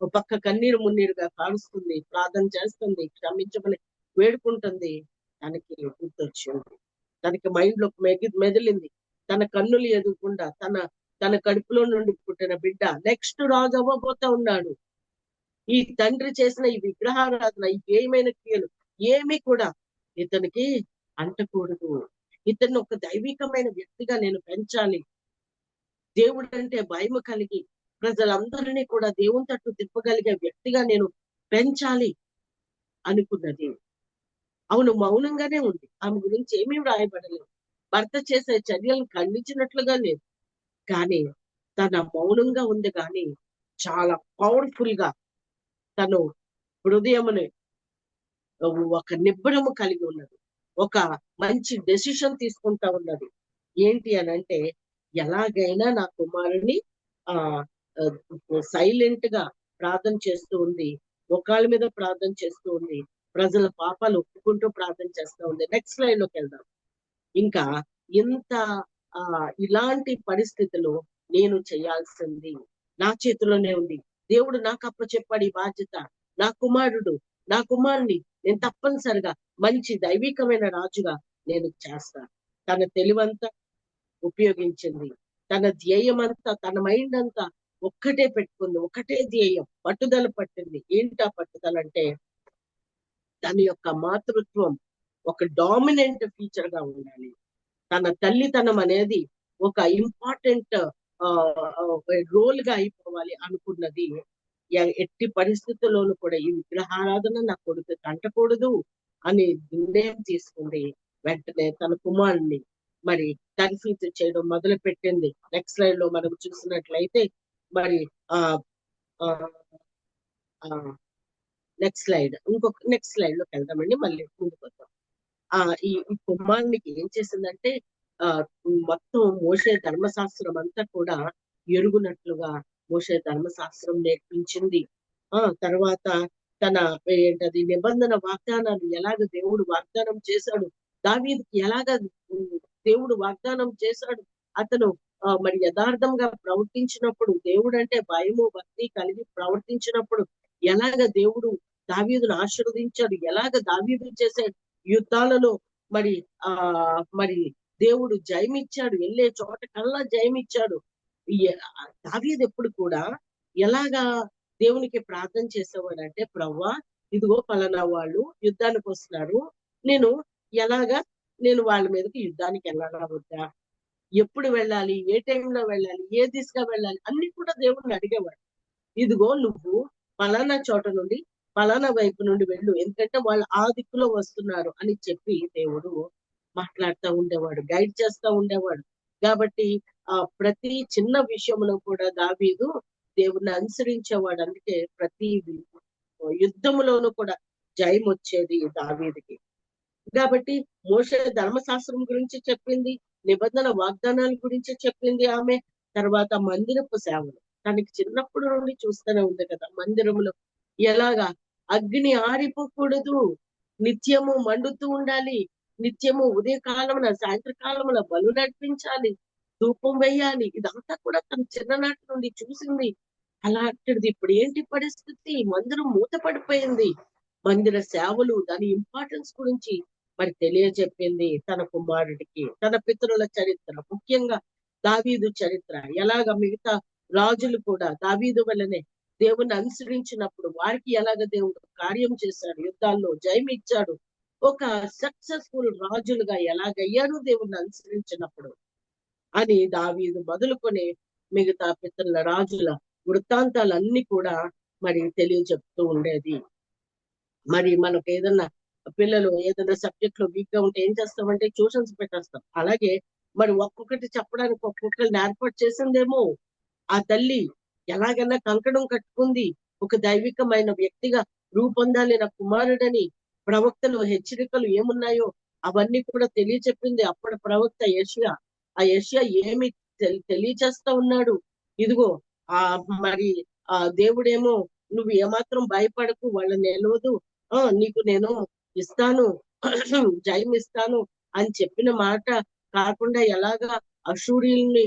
ఒక పక్క కన్నీరు మున్నీరుగా కాలుస్తుంది, ప్రార్థన చేస్తుంది, క్షమించమని వేడుకుంటుంది. తనకి గుర్తొచ్చింది, తనకి మైండ్ లో మెదిలింది. తన కన్నులు ఎదుగుకుండా తన కడుపులో నుండి పుట్టిన బిడ్డ నెక్స్ట్ రాజు అవ్వబోతా ఉన్నాడు. ఈ తండ్రి చేసిన ఈ విగ్రహారాధన, ఈ ఏమైన క్రియలు ఏమీ కూడా ఇతనికి అంటకూడదు. ఇతన్ని ఒక దైవికమైన వ్యక్తిగా నేను పెంచాలి. దేవుడు అంటే భయం కలిగి ప్రజలందరినీ కూడా దేవుని తట్టు తిప్పగలిగే వ్యక్తిగా నేను పెంచాలి అనుకున్నది. అవును, మౌనంగానే ఉంది. ఆమె గురించి ఏమీ వ్రాయబడలేదు. భర్త చేసే చర్యలను ఖండించినట్లుగా లేదు. కానీ తన మౌనంగా ఉంది, కానీ చాలా పవర్ఫుల్ గా తను హృదయముని ఒక నిబ్బరము కలిగి ఉన్నది. ఒక మంచి డెసిషన్ తీసుకుంటా ఉన్నది. ఏంటి అని అంటే, ఎలాగైనా నా కుమారుని ఆ సైలెంట్ గా ప్రార్థన చేస్తూ ఉంది, ముఖాల మీద ప్రార్థన చేస్తూ ఉంది, ప్రజల పాపాలు ఒప్పుకుంటూ ప్రార్థన చేస్తూ ఉంది. నెక్స్ట్ స్లైడ్ లోకి వెళ్దాం. ఇంకా ఇంత ఇలాంటి పరిస్థితులు నేను చేయాల్సింది నా చేతిలోనే ఉంది. దేవుడు నాకు అప్పచెప్పాడు ఈ బాధ్యత. నా కుమారుని నేను తప్పనిసరిగా మంచి దైవికమైన రాజుగా నేను చేస్తాను. తన తెలివంతా ఉపయోగించింది, తన ధ్యేయం అంతా, తన మైండ్ అంతా ఒక్కటే పెట్టుకుంది, ఒకటే ధ్యేయం, పట్టుదల పట్టింది. ఏంటా పట్టుదల అంటే, తన యొక్క మాతృత్వం ఒక డామినెంట్ ఫీచర్ గా ఉండాలి. తన తల్లితనం అనేది ఒక ఇంపార్టెంట్ రోల్ గా అయిపోవాలి అనుకున్నది. ఎట్టి పరిస్థితుల్లోనూ కూడా ఈ విగ్రహారాధన నా కొడుకు కంటకూడదు అని నిర్ణయం తీసుకుంది. వెంటనే తన కుమారుణ్ణి మరి కన్ఫ్యూజ్ చేయడం మొదలు పెట్టింది. నెక్స్ట్ స్లైడ్ లో మనం చూసినట్లయితే మరి నెక్స్ట్ స్లైడ్ లోకి వెళ్దామండి. మళ్ళీ ముందుకు వద్దాం. ఈ కుమారునికి ఏం చేసిందంటే, మొత్తం మోషే ధర్మశాస్త్రం అంతా కూడా ఎరుగునట్లుగా మోషే ధర్మశాస్త్రం నేర్పించింది. తర్వాత తన ఏంటది నిబంధన వాగ్దానాలు ఎలాగ దేవుడు వాగ్దానం చేశాడు, దావీదుకి ఎలాగ దేవుడు వాగ్దానం చేశాడు. అతను మరి యథార్థంగా ప్రవర్తించినప్పుడు, దేవుడు అంటే భయము భక్తి కలిగి ప్రవర్తించినప్పుడు ఎలాగ దేవుడు దావీదును ఆశీర్వదించాడు, ఎలాగ దావీదు చేసే యుద్ధాలలో మరి దేవుడు జయమిచ్చాడు, వెళ్ళే చోట కల్లా జయమిచ్చాడు. దావీదు ఎప్పుడు కూడా ఎలాగా దేవునికి ప్రార్థన చేసేవాడు అంటే, ప్రవ్వా ఇదిగో పలానా వాళ్ళు యుద్ధానికి వస్తున్నారు, నేను వాళ్ళ మీదకి యుద్ధానికి వెళ్ళాలా వద్దా, ఎప్పుడు వెళ్ళాలి, ఏ టైంలో వెళ్ళాలి, ఏ దిశగా వెళ్ళాలి అన్ని కూడా దేవుడిని అడిగేవాడు. ఇదిగో నువ్వు పలానా చోట నుండి పలానా వైపు నుండి వెళ్ళు, ఎందుకంటే వాళ్ళు ఆ దిక్కులో వస్తున్నారు అని చెప్పి దేవుడు మాట్లాడుతూ ఉండేవాడు, గైడ్ చేస్తూ ఉండేవాడు. కాబట్టి ప్రతి చిన్న విషయంలో కూడా దావీదు దేవుణ్ణి అనుసరించేవాడు. అందుకే ప్రతి యుద్ధములోనూ కూడా జయం వచ్చేది దావీదుకి. కాబట్టి మోషే ధర్మశాస్త్రం గురించి చెప్పింది, నిబంధన వాగ్దానాల గురించి చెప్పింది ఆమె. తర్వాత మందిరపు సేవలు తనకి చిన్నప్పటి నుండి చూస్తూనే ఉంది కదా, మందిరంలో ఎలాగా అగ్ని ఆరిపోకూడదు, నిత్యము మండుతూ ఉండాలి, నిత్యము ఉదయకాలమున సాయంత్రకాలమున బలు నడిపించాలి, ధూపం వేయాలి. ఇదంతా కూడా తన చిన్ననాటి నుండి చూసింది. అలాంటిది ఇప్పుడు ఏంటి పరిస్థితి, మందిరం మూత పడిపోయింది. మందిర సేవలు దాని ఇంపార్టెన్స్ గురించి మరి తెలియజెప్పింది తన కుమారుడికి. తన పితరుల చరిత్ర, ముఖ్యంగా దావీదు చరిత్ర, ఎలాగ మిగతా రాజులు కూడా దావీదు వల్లనే దేవుని అనుసరించినప్పుడు వారికి ఎలాగ దేవుడు కార్యం చేశాడు, యుద్ధాల్లో జయం ఇచ్చాడు, ఒక సక్సెస్ఫుల్ రాజులుగా ఎలాగయ్యారు దేవుణ్ణి అనుసరించినప్పుడు. అని దావీదు మొదలుకొని మిగతా పితరుల రాజుల వృత్తాంతాలన్నీ కూడా మరి తెలియజెప్తూ ఉండేది. మరి మనకు ఏదన్నా పిల్లలు ఏదైనా సబ్జెక్ట్ లో వీక్ గా ఉంటే ఏం చేస్తామంటే ట్యూషన్స్ పెట్టేస్తాం. అలాగే మరి ఒక్కొక్కటి చెప్పడానికి ఒక్కొక్కరిని ఏర్పాటు చేసిందేమో ఆ తల్లి. ఎలాగైనా కంకణం కట్టుకుంది, ఒక దైవికమైన వ్యక్తిగా రూపొందాలి నా కుమారుడని. ప్రవక్తలు హెచ్చరికలు ఏమున్నాయో అవన్నీ కూడా తెలియచెప్పింది అప్పటి ప్రవక్త యెషయా. ఆ యెషయా ఏమి తెలియచేస్తా ఉన్నాడు. ఇదిగో ఆ మరి ఆ దేవుడేమో నువ్వు ఏమాత్రం భయపడకు, వాళ్ళని నిలవదు, నీకు నేను ఇస్తాను, జయం ఇస్తాను అని చెప్పిన మాట కాకుండా ఎలాగా అశూరియుల్ని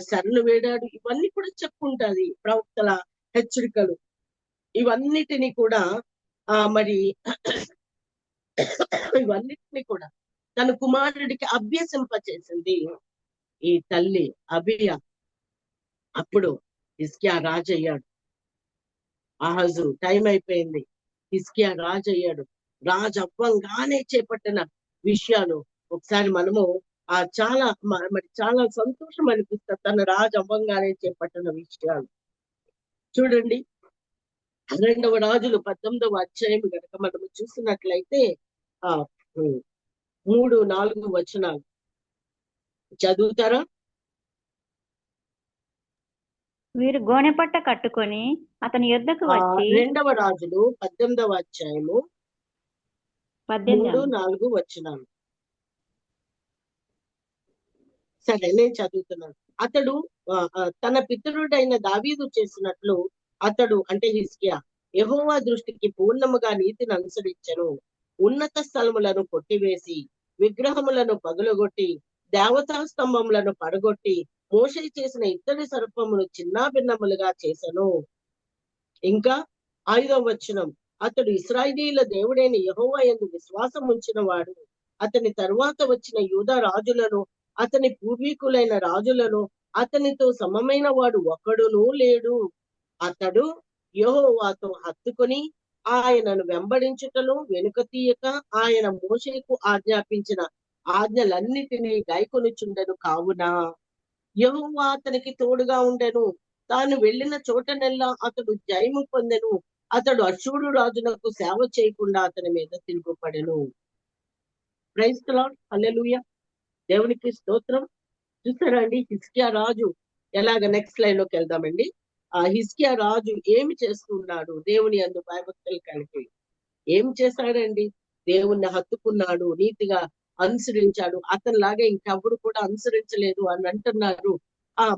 శరణు వేడాడు, ఇవన్నీ కూడా చెప్పుకుంటాది ప్రవక్తల హెచ్చరికలు. ఇవన్నిటిని కూడా మరి ఇవన్నిటిని కూడా తన కుమారుడికి అభ్యసింపచేసింది ఈ తల్లి అబియా. అప్పుడు హిజ్కియా రాజు అయ్యాడు. ఆహాజు టైం అయిపోయింది, హిజ్కియా రాజు అయ్యాడు. రాజు అవ్వంగానే చేపట్టిన విషయాలు ఒకసారి మనము చాలా మరి చాలా సంతోషం అనిపిస్తుంది తన రాజు అవ్వంగానే చేపట్టిన విషయాలు చూడండి. 2వ రాజులు 18వ అధ్యాయం కనుక మనము చూసినట్లయితే 3-4 వచనాలు చదువుతారా? వీరు గోనెపట్ట కట్టుకొని అతని యొద్దకు వచ్చి 2వ రాజులు 18వ అధ్యాయము 3-4 వచనాలు. సరే నేను చదువుతున్నాను. అతడు తన పితరుడైన దావీదు చేసినట్లు అతడు అంటే హిజ్కియా యెహోవా దృష్టికి పూర్ణముగా నీతిని అనుసరించెను. ఉన్నత స్థలములను కొట్టివేసి విగ్రహములను పగులగొట్టి దేవతా స్తంభములను పడగొట్టి మోషే చేసిన ఇత్తడి సర్పమును చిన్నాభిన్నములుగా చేసెను. ఇంకా 5వ వచనం, అతడు ఇశ్రాయేలీయుల దేవుడైన యెహోవా యందు విశ్వాసం ఉంచిన వాడు. అతని తరువాత వచ్చిన యూదా రాజులను అతని పూర్వీకులైన రాజులను అతనితో సమమైన వాడు ఒక్కడునూ లేడు. అతడు యెహోవాతో హత్తుకొని ఆయనను వెంబడించుటను వెనుక తీయక ఆయన మోషేకు ఆజ్ఞాపించిన ఆజ్ఞలన్నిటినీ గైకొనుచుండెను. కావున యెహోవా అతనికి తోడుగా ఉండెను. తాను వెళ్ళిన చోటనెల్లా అతడు జయము పొందెను. అతడు అష్షూరు రాజునకు సేవ చేయకుండా అతని మీద తిరుగుపడెను. ప్రైజ్ ది లార్డ్, హల్లెలూయా, దేవునికి స్తోత్రం. చూసారా అండి హిజ్కియా రాజు ఎలాగ? నెక్స్ట్ లైన్ లోకి వెళ్దామండి. హిజ్కియా రాజు ఏమి చేస్తున్నాడు? దేవుని యందు భయభక్తులు కలిగి ఏం చేశాడండి? దేవుణ్ణి హత్తుకున్నాడు, నీతిగా అనుసరించాడు. అతనిలాగా ఇంకెవరు కూడా అనుసరించలేదు అని అంటున్నారు.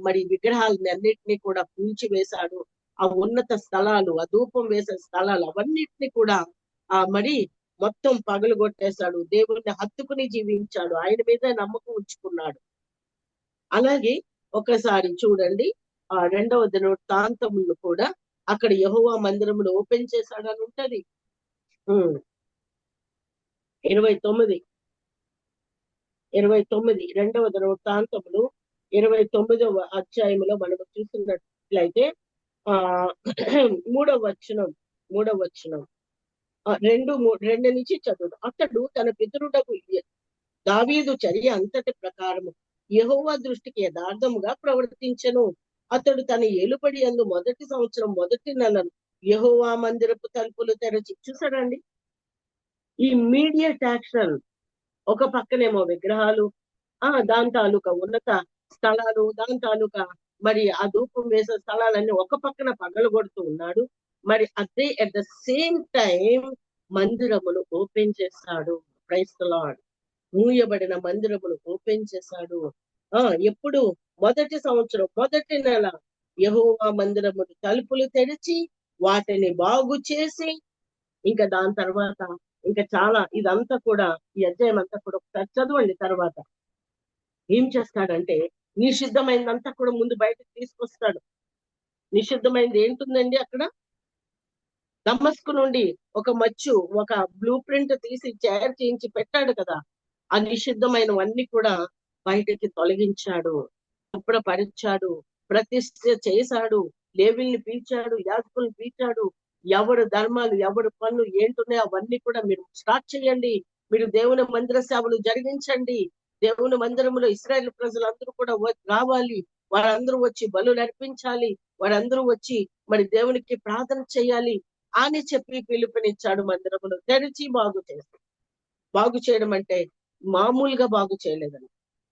మరి విగ్రహాలని అన్నిటినీ కూడా కూల్చివేశాడు. ఆ ఉన్నత స్థలాలు, ఆ ధూపం వేసే స్థలాలు అవన్నిటిని కూడా మరి మొత్తం పగలగొట్టేశాడు. దేవుణ్ణి హత్తుకుని జీవించాడు, ఆయన మీద నమ్మకం ఉంచుకున్నాడు. అలాగే ఒకసారి చూడండి 2వ దినవృత్తాంతములు కూడా అక్కడ యెహోవా మందిరమును ఓపెన్ చేశాడని ఉంటది. 29 2వ దినవృత్తాంతములు 29వ అధ్యాయములో మనము చూస్తున్నట్లయితే 3వ వచనం 2 నుంచి చదువు. అతడు తన పితరుడకు దావీదు చర్య అంతటి ప్రకారము యెహోవా దృష్టికి యథార్థముగా ప్రవర్తించెను. అతడు తన ఏలుబడి యందు మొదటి సంవత్సరం మొదటి నెలను యెహోవా మందిరపు తలుపులు తెరచి, చూసాడండి ఈ ఇమ్మీడియట్ యాక్షన్. ఒక పక్కనేమో విగ్రహాలు, దాని తాలూకా ఉన్నత స్థలాలు, దాని తాలూకా మరి ఆ ధూపం వేసే స్థలాలన్నీ ఒక పక్కన పగలగొడుతూ ఉన్నాడు. మరి అదే అట్ ద సేమ్ టైం మందిరమును ఓపెన్ చేస్తాడు. Praise the Lord. మూయబడిన మందిరమును ఓపెన్ చేశాడు. ఎప్పుడు? మొదటి సంవత్సరం మొదటి నెల యెహోవా మందిరమును తలుపులు తెరిచి వాటిని బాగు చేసి, ఇంకా దాని తర్వాత ఇంకా చాలా ఇదంతా కూడా ఈ అధ్యాయం అంతా కూడా ఒకసారి చదవండి. తర్వాత ఏం చేస్తాడంటే నిషిద్ధమైందంతా కూడా ముందు బయటకు తీసుకొస్తాడు. నిషిద్ధమైంది ఏంటుందండి? అక్కడ దమస్కు నుండి ఒక మచ్చు, ఒక బ్లూ ప్రింట్ తీసి తయారు చేయించి పెట్టాడు కదా. ఆ నిషిద్ధమైనవన్నీ కూడా బయటికి తొలగించాడు, శుభ్రపరిచాడు, ప్రతిష్ఠ చేశాడు, లేవీల్ని పిలిచాడు, యాజకుల్ని పిలిచాడు. ఎవరు ధర్మాలు, ఎవరు పనులు ఏంటున్నాయో అవన్నీ కూడా మీరు స్టార్ట్ చేయండి, మీరు దేవుని మందిర సేవలు జరిగించండి దేవుని మందిరంలో ఇశ్రాయేలు ప్రజలందరూ కూడా రావాలి, వారందరూ వచ్చి బలులు అర్పించాలి, వారందరూ వచ్చి మరి దేవునికి ప్రార్థన చేయాలి అని చెప్పి పిలుపునిచ్చాడు. మందిరమును తెరిచి బాగు చేయడం అంటే మామూలుగా బాగు చేయలేదని,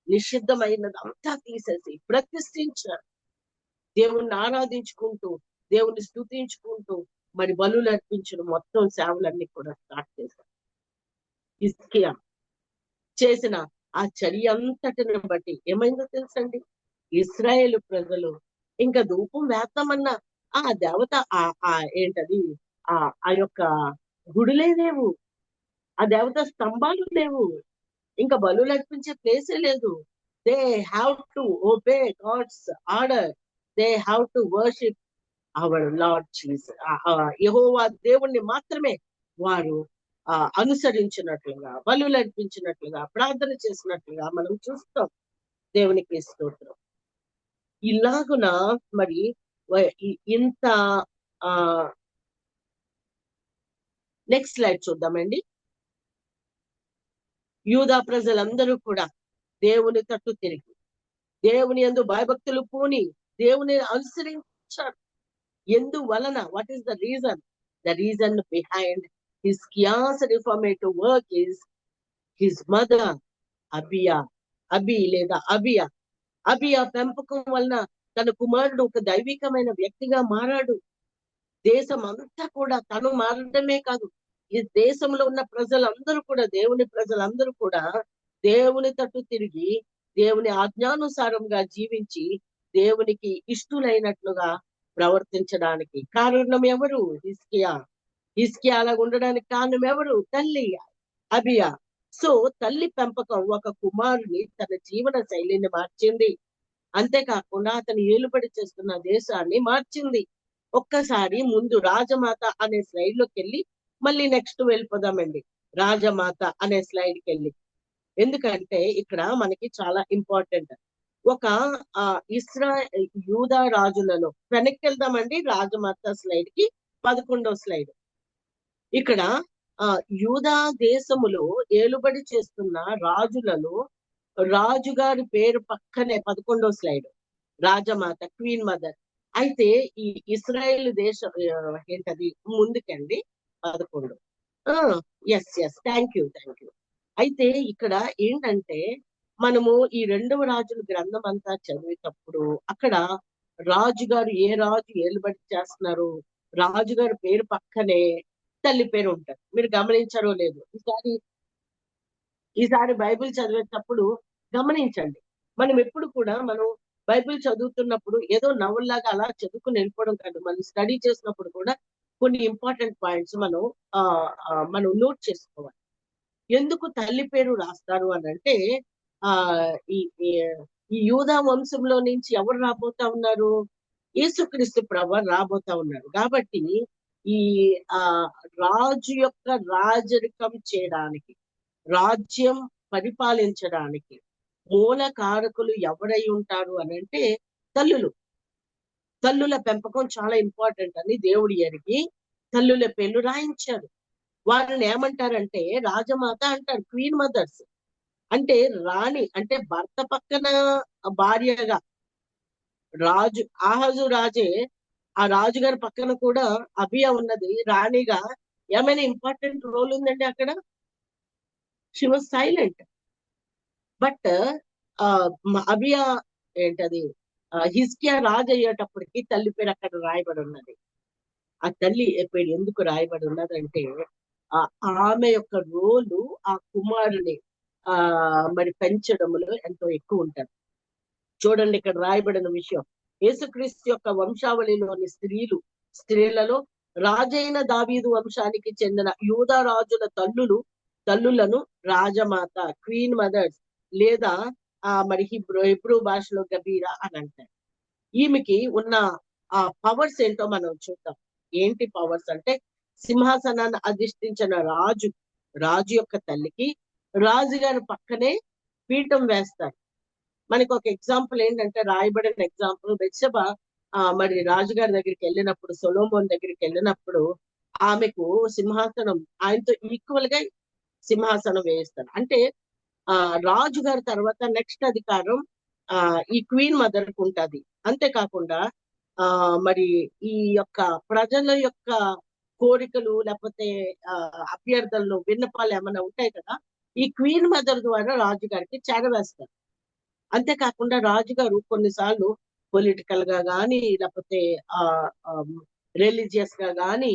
నిషిద్ధమైనది అంతా తీసేసి ప్రతిష్ఠించారు. దేవుణ్ణి ఆరాధించుకుంటూ, దేవుని స్తుతించుకుంటూ మరి బలులు అర్పించడం మొత్తం సేవలన్నీ కూడా స్టార్ట్ చేశారు. హిజ్కియా చేసిన ఆ చర్య అంతటిని బట్టి ఏమైందో తెలుసండి, ఇశ్రాయేలు ప్రజలు ఇంకా ధూపం వేద్దామన్నా ఆ దేవత ఏంటది ఆ యొక్క గుడులే లేవు, ఆ దేవత స్తంభాలు లేవు, ఇంకా బలులు అర్పించే ప్లేసే లేదు. They have to obey God's order, they have to worship our Lord Jesus. Jehovah దేవుణ్ణి మాత్రమే వారు అనుసరించినట్లుగా, బలులు అర్పించినట్లుగా, ప్రార్థన చేసినట్లుగా మనం చూస్తాం. దేవునికి స్తోత్రం. ఇలాగున మరి ఇంత నెక్స్ట్ స్లైడ్ చూద్దామండి. యూదా ప్రజలందరూ కూడా దేవుని తట్టు తిరిగి, దేవుని యందు భయభక్తులు పూని దేవుని అనుసరించారు. ఎందువలన? What is the reason? The reason behind Hezekiah's reformative work is his mother Abijah పెంపకం వలన తన కుమారుడు ఒక దైవికమైన వ్యక్తిగా మారాడు. దేశం అంతా కూడా తను మారడమే కాదు, ఈ దేశంలో ఉన్న ప్రజలందరూ కూడా, దేవుని ప్రజలందరూ కూడా దేవుని తట్టు తిరిగి దేవుని ఆజ్ఞానుసారంగా జీవించి దేవునికి ఇష్టులైనట్లుగా ప్రవర్తించడానికి కారణం ఎవరు? హిజ్కియా అలా ఉండడానికి కారణం ఎవరు? తల్లి అబియా. సో తల్లి పెంపకం ఒక కుమారుని తన జీవన శైలిని మార్చింది. అంతేకాకుండా అతను ఏలుబడి చేస్తున్న దేశాన్ని మార్చింది. ఒక్కసారి ముందు రాజమాత అనే స్లైడ్ లోకి వెళ్ళి మళ్ళీ నెక్స్ట్ వెళ్ళిపోదామండి. రాజమాత అనే స్లైడ్కి వెళ్ళి, ఎందుకంటే ఇక్కడ మనకి చాలా ఇంపార్టెంట్. ఒక యూదా రాజులలో వెనక్కి వెళ్దామండి. రాజమాత స్లైడ్ కి 11వ స్లైడ్. ఇక్కడ యూదా దేశములో ఏలుబడి చేస్తున్న రాజులలో రాజుగారి పేరు పక్కనే 11వ స్లైడ్ రాజమాత, క్వీన్ మదర్. అయితే ఈ ఇస్రాయేల్ దేశం ఏంటది ముందుకండి 11. Yes thank you. అయితే ఇక్కడ ఏంటంటే మనము ఈ 2వ రాజుల గ్రంథం అంతా చదివేటప్పుడు అక్కడ రాజుగారు ఏ రాజు ఏలుబడి చేస్తున్నారు, రాజుగారి పేరు పక్కనే తల్లి పేరు ఉంటారు. మీరు గమనించారో లేదు, ఈసారి బైబిల్ చదివేటప్పుడు గమనించండి. మనం ఎప్పుడు కూడా మనం బైబిల్ చదువుతున్నప్పుడు ఏదో నవల్లాగా అలా చదువుకుని వెళ్ళిపోవడం కాదు. మనం స్టడీ చేసినప్పుడు కూడా కొన్ని ఇంపార్టెంట్ పాయింట్స్ మనం నోట్ చేసుకోవాలి. ఎందుకు తల్లి పేరు రాస్తారు అని అంటే ఈ యూదా వంశంలో నుంచి ఎవరు రాబోతా ఉన్నారు? యేసుక్రీస్తు ప్రభు రాబోతా ఉన్నారు. కాబట్టి ఈ రాజు యొక్క రాజరికం చేయడానికి, రాజ్యం పరిపాలించడానికి మూల కారకులు ఎవరై ఉంటారు అని అంటే తల్లుల పెంపకం చాలా ఇంపార్టెంట్ అని దేవుడు ఎరిగి తల్లుల పేర్లు రాయించారు. వారిని ఏమంటారంటే రాజమాత అంటారు, క్వీన్ మదర్స్. అంటే రాణి, అంటే భర్త పక్కన భార్యగా, ఆహాజు రాజే, ఆ రాజుగారి పక్కన కూడా అబియా ఉన్నది రాణిగా. ఏమైనా ఇంపార్టెంట్ రోల్ ఉందండి అక్కడ? She was silent. బట్ అబియా ఏంటది హిజ్కియా రాజు అయ్యేటప్పటికి తల్లి పేరు అక్కడ రాయబడి ఉన్నది. ఆ తల్లి పేరు ఎందుకు రాయబడి ఉన్నదంటే ఆమె యొక్క రోలు ఆ కుమారుని మరి పెంచడంలో ఎంతో ఎక్కువ ఉంటారు. చూడండి ఇక్కడ రాయబడిన విషయం, యేసుక్రీస్తు యొక్క వంశావళిలోని స్త్రీలలో రాజైన దావీదు వంశానికి చెందిన యూదా రాజుల తల్లులను రాజమాత, క్వీన్ మదర్స్ లేదా మరి హిబ్రూ భాషలో గబీరా అని అంటారు. ఈమెకి ఉన్న ఆ పవర్స్ ఏంటో మనం చూద్దాం. ఏంటి పవర్స్ అంటే, సింహాసనాన్ని అధిష్ఠించిన రాజు యొక్క తల్లికి రాజుగారి పక్కనే పీఠం వేస్తారు. మనకి ఒక ఎగ్జాంపుల్ ఏంటంటే, రాయబడిన ఎగ్జాంపుల్ బెత్షెబ మరి రాజుగారి దగ్గరికి వెళ్ళినప్పుడు, సొలొమోన్ దగ్గరికి వెళ్ళినప్పుడు ఆమెకు సింహాసనం, ఆయనతో ఈక్వల్ గా సింహాసనం వేయిస్తారు. అంటే రాజు గారి తర్వాత నెక్స్ట్ అధికారం ఈ క్వీన్ మదర్ కు ఉంటది. అంతేకాకుండా మరి ఈ యొక్క ప్రజల యొక్క కోరికలు లేకపోతే అభ్యర్థనలు విన్నపాలు ఏమైనా ఉంటాయి కదా, ఈ క్వీన్ మదర్ ద్వారా రాజుగారికి చేరవేస్తారు. అంతేకాకుండా రాజుగారు కొన్నిసార్లు పొలిటికల్ గా గాని లేకపోతే రిలీజియస్ గా గాని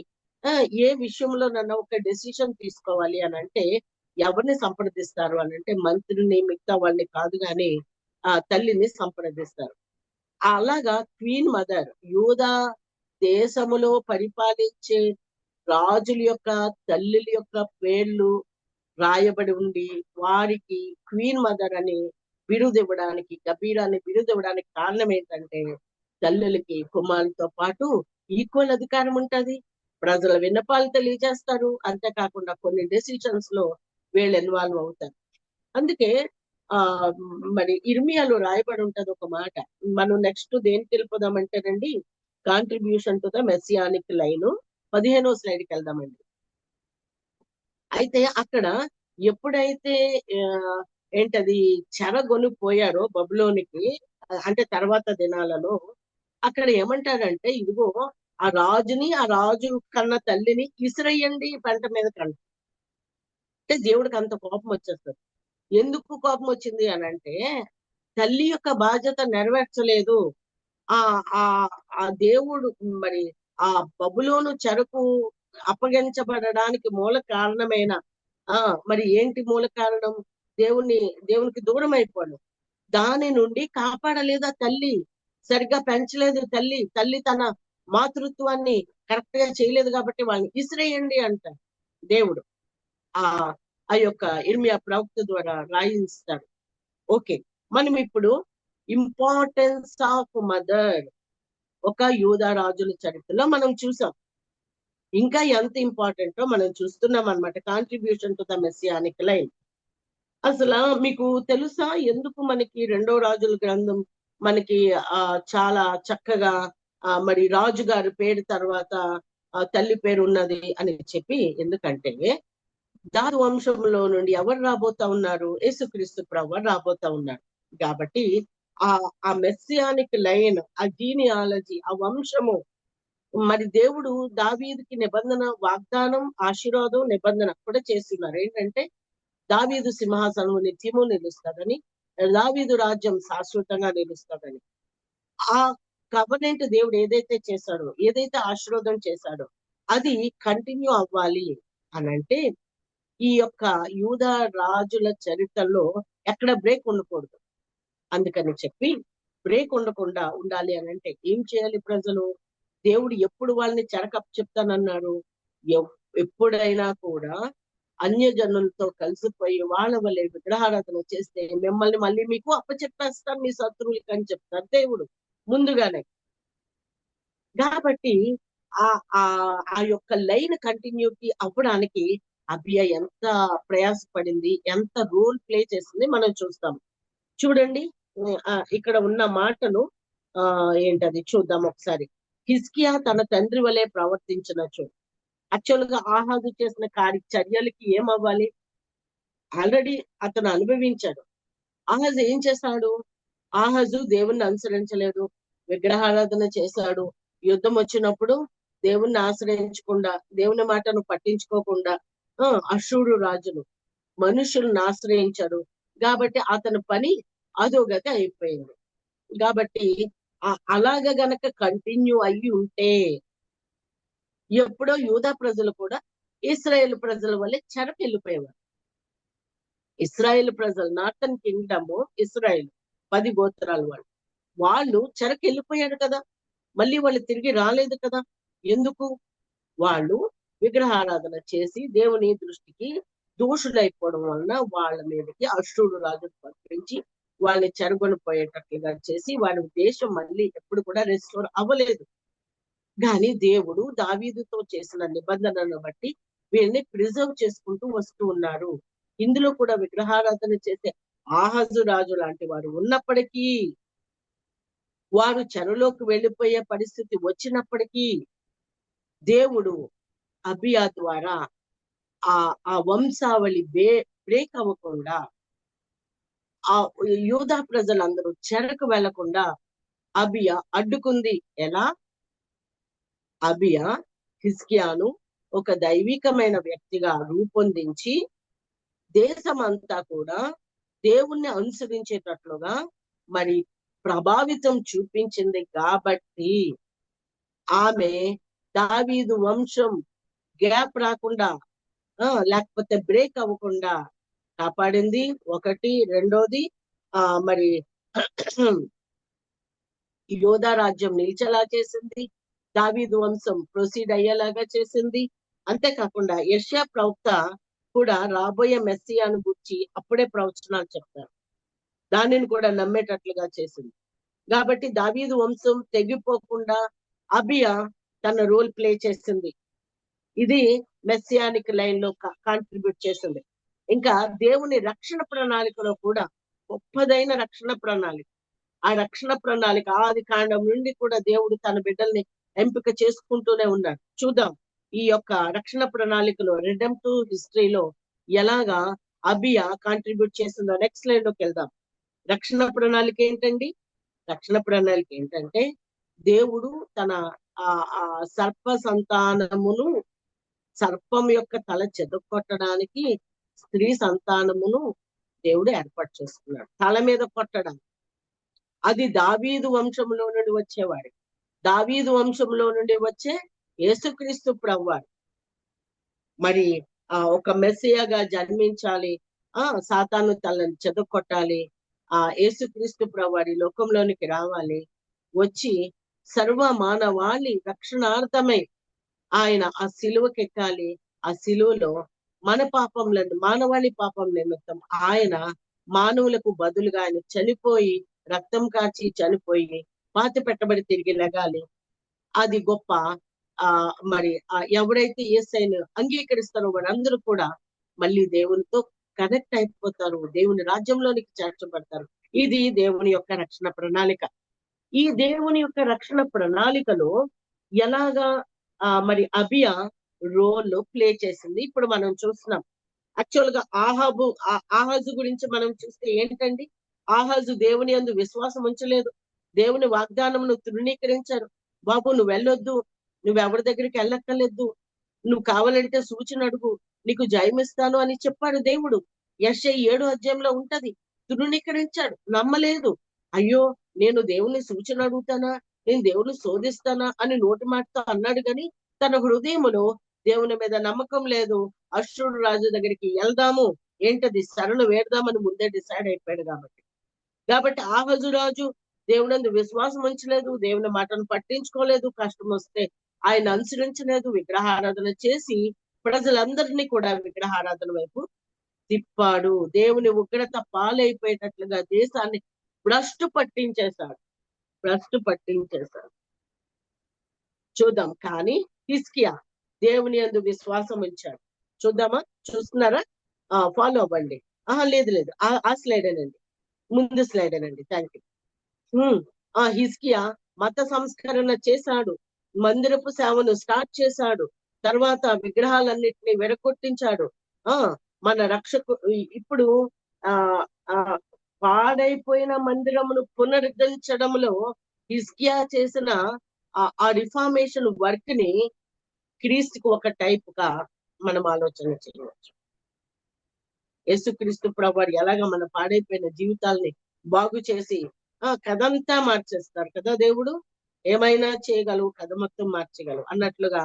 ఏ విషయంలో నన్ను ఒక డెసిషన్ తీసుకోవాలి అని అంటే ఎవరిని సంప్రదిస్తారు అని అంటే మంత్రిని, మిగతా వాళ్ళని కాదు గాని తల్లిని సంప్రదిస్తారు. అలాగా క్వీన్ మదర్ యూదా దేశములో పరిపాలించే రాజుల యొక్క తల్లుల యొక్క పేర్లు రాయబడి ఉండి వారికి క్వీన్ మదర్ అని బిరుదు ఇవ్వడానికి, కబీరా అని బిరుదు ఇవ్వడానికి కారణం ఏంటంటే తల్లులకి కుమారులతో పాటు ఈక్వల్ అధికారం ఉంటది. ప్రజల విన్నపాలు తెలియజేస్తారు. అంతేకాకుండా కొన్ని డెసిషన్స్ లో వీళ్ళు ఇన్వాల్వ్ అవుతారు. అందుకే మరి ఇర్మియాలో రాయబడి ఉంటది ఒక మాట. మనం నెక్స్ట్ దేనికి తెలుపుదామంటేనండి, contribution to the messianic line 15వ స్లైడ్కి వెళ్దామండి. అయితే అక్కడ ఎప్పుడైతే ఏంటది చెరగొనిపోయారో బబులోనికి, అంటే తర్వాత దినాలలో అక్కడ ఏమంటారంటే ఇదిగో ఆ రాజుని, ఆ రాజు కన్న తల్లిని ఇసిరేయండి పెంట మీద కన్నా. అంటే దేవుడికి అంత కోపం వచ్చేస్తుంది. ఎందుకు కోపం వచ్చింది అని అంటే తల్లి యొక్క బాధ్యత నెరవేర్చలేదు. ఆ ఆ దేవుడు మరి ఆ బబులోను చెరకు అప్పగించబడడానికి మూల కారణమైన మరి ఏంటి మూల కారణం? దేవునికి దూరం అయిపోవడం. దాని నుండి కాపాడలేదు ఆ తల్లి, సరిగ్గా పెంచలేదు తల్లి తన మాతృత్వాన్ని కరెక్ట్ గా చేయలేదు కాబట్టి వాళ్ళని ఇసిరేయండి అంటారు దేవుడు. ఆ యొక్క ఇర్మియా ప్రవక్త ద్వారా రాయిస్తాడు. ఓకే, మనం ఇప్పుడు ఇంపార్టెన్స్ ఆఫ్ మదర్ ఒక యూదా రాజుల చరిత్రలో మనం చూసాం. ఇంకా ఎంత ఇంపార్టెంటో మనం చూస్తున్నాం అన్నమాట. Contribution to the messianic line. అసలు మీకు తెలుసా ఎందుకు మనకి రెండో రాజుల గ్రంథం మనకి చాలా చక్కగా మరి రాజు గారి పేరు తర్వాత తల్లి పేరు ఉన్నది అని చెప్పి? ఎందుకంటే దాదు వంశంలో నుండి ఎవరు రాబోతా ఉన్నారు? యేసుక్రీస్తు ప్రభువు రాబోతా ఉన్నారు. కాబట్టి ఆ మెస్సియానిక్ లైన్, ఆ జీనియాలజీ, ఆ వంశము, మరి దేవుడు దావీదుకి నిబంధన, వాగ్దానం, ఆశీర్వాదం, నిబంధన కూడా చేస్తున్నారు. ఏంటంటే దావీదు సింహాసనం నిత్యము నిలుస్తుందని, దావీదు రాజ్యం శాశ్వతంగా నిలుస్తుందని. ఆ కవనెంట్ దేవుడు ఏదైతే చేశాడో, ఏదైతే ఆశీర్వాదం చేశాడో అది కంటిన్యూ అవ్వాలి అని అంటే ఈ యొక్క యూదా రాజుల చరిత్రలో ఎక్కడ బ్రేక్ ఉండకూడదు. అందుకని చెప్పి బ్రేక్ ఉండకుండా ఉండాలి అని అంటే ఏం చేయాలి ప్రజలు? దేవుడు ఎప్పుడు వాళ్ళని చెరకప్ చెప్తానన్నారు? ఎప్పుడైనా కూడా అన్యజనులతో కలిసిపోయి వాళ్ళ వల్లే విగ్రహారాధన చేస్తే మిమ్మల్ని మళ్ళీ మీకు అప్పచెప్పేస్తాను మీ శత్రువులకి అని చెప్తారు దేవుడు ముందుగానే. కాబట్టి ఆ యొక్క లైన్ కంటిన్యూటీ అవ్వడానికి అబియా ఎంత ప్రయాసపడింది, ఎంత రోల్ ప్లే చేసింది మనం చూస్తాం. చూడండి, ఇక్కడ ఉన్న మాటను ఏంటది చూద్దాం ఒకసారి. హిజ్కియా తన తండ్రి వలె ప్రవర్తించినచో. యాక్చువల్ గా ఆహాజు చేసిన చర్యలకి ఏమవ్వాలి? ఆల్రెడీ అతను అనుభవించాడు. ఆహాజు ఏం చేశాడు? ఆహాజు దేవుణ్ణి అనుసరించలేదు, విగ్రహారాధన చేశాడు. యుద్ధం వచ్చినప్పుడు దేవుణ్ణి ఆశ్రయించకుండా, దేవుని మాటను పట్టించుకోకుండా అశూరు రాజులు మనుషులను ఆశ్రయించాడు. కాబట్టి అతని పని అధోగతి అయిపోయింది. కాబట్టి అలాగ గనక కంటిన్యూ అయ్యి ఉంటే ఎప్పుడో యూదా ప్రజలు కూడా ఇస్రాయేల్ ప్రజల వల్లే చెరకు వెళ్ళిపోయేవారు. ఇస్రాయేల్ ప్రజలు, నార్తన్ కింగ్డమ్ ఇస్రాయేల్ 10 గోత్రాల వాళ్ళు చెరకు వెళ్ళిపోయారు కదా, మళ్ళీ వాళ్ళు తిరిగి రాలేదు కదా. ఎందుకు? వాళ్ళు విగ్రహారాధన చేసి దేవుని దృష్టికి దోషులైపోవడం వలన వాళ్ళ మీదకి అశూరు రాజును పంపించి వాళ్ళని చెరగొనిపోయేటట్లుగా చేసి వారి దేశం మళ్ళీ ఎప్పుడు కూడా రెస్టోర్ అవ్వలేదు. కానీ దేవుడు దావీదుతో చేసిన నిబంధనను బట్టి వీళ్ళని ప్రిజర్వ్ చేసుకుంటూ వస్తూ ఉన్నారు. ఇందులో కూడా విగ్రహారాధన చేసే ఆహాజు రాజు లాంటి వారు ఉన్నప్పటికీ, వారు చెరలోకి వెళ్ళిపోయే పరిస్థితి వచ్చినప్పటికీ దేవుడు అబియా ద్వారా ఆ వంశావళి బ్రేక్ అవ్వకుండా ఆ యూదా ప్రజలందరూ చెరకు వెళ్లకుండా అబియా అడ్డుకుంది. ఎలా? అబియా హిజ్కియాను ఒక దైవికమైన వ్యక్తిగా రూపొందించి దేశమంతా కూడా దేవుణ్ణి అనుసరించేటట్లుగా మరి ప్రభావితం చూపించింది కాబట్టి ఆమె దావీదు వంశం గ్యాప్ రాకుండా లేకపోతే బ్రేక్ అవ్వకుండా కాపాడింది. ఒకటి. రెండోది మరి యోధా రాజ్యం నిలిచేలా చేసింది. దావీదు వంశం ప్రొసీడ్ అయ్యేలాగా చేసింది. అంతేకాకుండా యెషయా ప్రవక్త కూడా రాబోయే మెస్సియాను గురించి అప్పుడే ప్రవచనాలు చెప్తారు. దానిని కూడా నమ్మేటట్లుగా చేసింది. కాబట్టి దావీదు వంశం తెగిపోకుండా అబియా తన రోల్ ప్లే చేసింది. ఇది మెస్సియానిక్ లైన్ లో కాంట్రిబ్యూట్ చేసింది. ఇంకా దేవుని రక్షణ ప్రణాళికలో కూడా గొప్పదైన రక్షణ ప్రణాళిక. ఆ రక్షణ ప్రణాళిక ఆది కాండం నుండి కూడా దేవుడు తన బిడ్డల్ని ఎంపిక చేసుకుంటూనే ఉన్నాడు. చూద్దాం ఈ యొక్క రక్షణ ప్రణాళికలో రిడెంప్టివ్ హిస్టరీలో ఎలాగా అబియా కాంట్రిబ్యూట్ చేసిందో నెక్స్ట్ లైన్ లోకి వెళ్దాం. రక్షణ ప్రణాళిక ఏంటండి? రక్షణ ప్రణాళిక ఏంటంటే దేవుడు తన ఆ సర్ప సంతానమును, సర్పం యొక్క తల చెదకొట్టడానికి స్త్రీ సంతానమును దేవుడు ఏర్పాటు చేసుకున్నాడు. తల మీద కొట్టడానికి. అది దావీదు వంశంలో నుండి వచ్చేవాడు. దావీదు వంశంలో నుండి వచ్చే యేసుక్రీస్తు ప్రభువారు మరి ఒక మెస్సియాగా జన్మించాలి. సాతాను తలని చెదకొట్టాలి. యేసుక్రీస్తు ప్రభువారి లోకంలోనికి రావాలి. వచ్చి సర్వ మానవాళి రక్షణార్థమై ఆయన ఆ సిలువకెక్కాలి. ఆ సిలువలో మన పాపంలను, మానవాళి పాపం నిమిత్తం ఆయన మానవులకు బదులుగా ఆయన చనిపోయి, రక్తం కాచి చనిపోయి పాతి పెట్టబడి తిరిగి లెగాలి. అది గొప్ప మరి ఎవరైతే యేసయ్యను అంగీకరిస్తారో వారందరూ కూడా మళ్ళీ దేవునితో కనెక్ట్ అయిపోతారు. దేవుని రాజ్యంలోనికి చేర్చబడతారు. ఇది దేవుని యొక్క రక్షణ ప్రణాళిక. ఈ దేవుని యొక్క రక్షణ ప్రణాళికలో ఎలాగా మరి అబియా రోల్ ప్లే చేసింది ఇప్పుడు మనం చూస్తున్నాం. యాక్చువల్ గా ఆహాజు గురించి మనం చూస్తే ఏంటండి? ఆహాజు దేవుని యందు విశ్వాసం ఉంచలేదు. దేవుని వాగ్దానమును తృణీకరించారు. బాబు నువ్వు వెళ్ళొద్దు, నువ్వెవరి దగ్గరికి వెళ్ళక్కర్లేదు, నువ్వు కావాలంటే సూచన అడుగు, నీకు జయమిస్తాను అని చెప్పాడు దేవుడు. యెషయా 7వ అధ్యాయంలో ఉంటది. తృణీకరించాడు, నమ్మలేదు. అయ్యో నేను దేవుని సూచన అడుగుతానా, నేను దేవుని శోధిస్తానా అని నోటి మాటతో అన్నాడు. కానీ తన హృదయములో దేవుని మీద నమ్మకం లేదు. అశ్షూరు రాజు దగ్గరికి వెళ్దాము, ఏంటది శరణు వేడదామని ముందే డిసైడ్ అయిపోయాడు. కాబట్టి ఆహాజు రాజు దేవునందు విశ్వాసం ఉంచలేదు, దేవుని మాటను పట్టించుకోలేదు. కష్టం వస్తే ఆయన అనుసరించలేదు. విగ్రహారాధన చేసి ప్రజలందరినీ కూడా విగ్రహారాధన వైపు తిప్పాడు. దేవుని ఉగ్రత పాలైపోయేటట్లుగా దేశాన్ని భ్రష్టు పట్టించేశాడు. చూద్దాం. కానీ హిజ్కియా దేవుని యందు విశ్వాసం ఉంచాడు. చూద్దామా? చూస్తున్నారా? ఫాలో అవ్వండి. లేదు ఆ స్లైడేనండి, ముందు స్లైడేనండి. Thank you. హిజ్కియా మత సంస్కరణ చేశాడు. మందిరపు సేవను స్టార్ట్ చేశాడు. తర్వాత విగ్రహాలన్నిటిని విడగొట్టించాడు. మన రక్షకు ఇప్పుడు పాడైపోయిన మందిరమును పునరుద్ధరించడంలో హిజ్కియా చేసిన ఆ రిఫార్మేషన్ వర్క్ ని క్రీస్తుకు ఒక టైప్ గా మనం ఆలోచన చేయవచ్చు. యేసుక్రీస్తు ప్రభువారు ఎలాగ మన పాడైపోయిన జీవితాల్ని బాగు చేసి కథంతా మార్చేస్తారు కదా. దేవుడు ఏమైనా చేయగలవు, కథ మొత్తం మార్చగలవు అన్నట్లుగా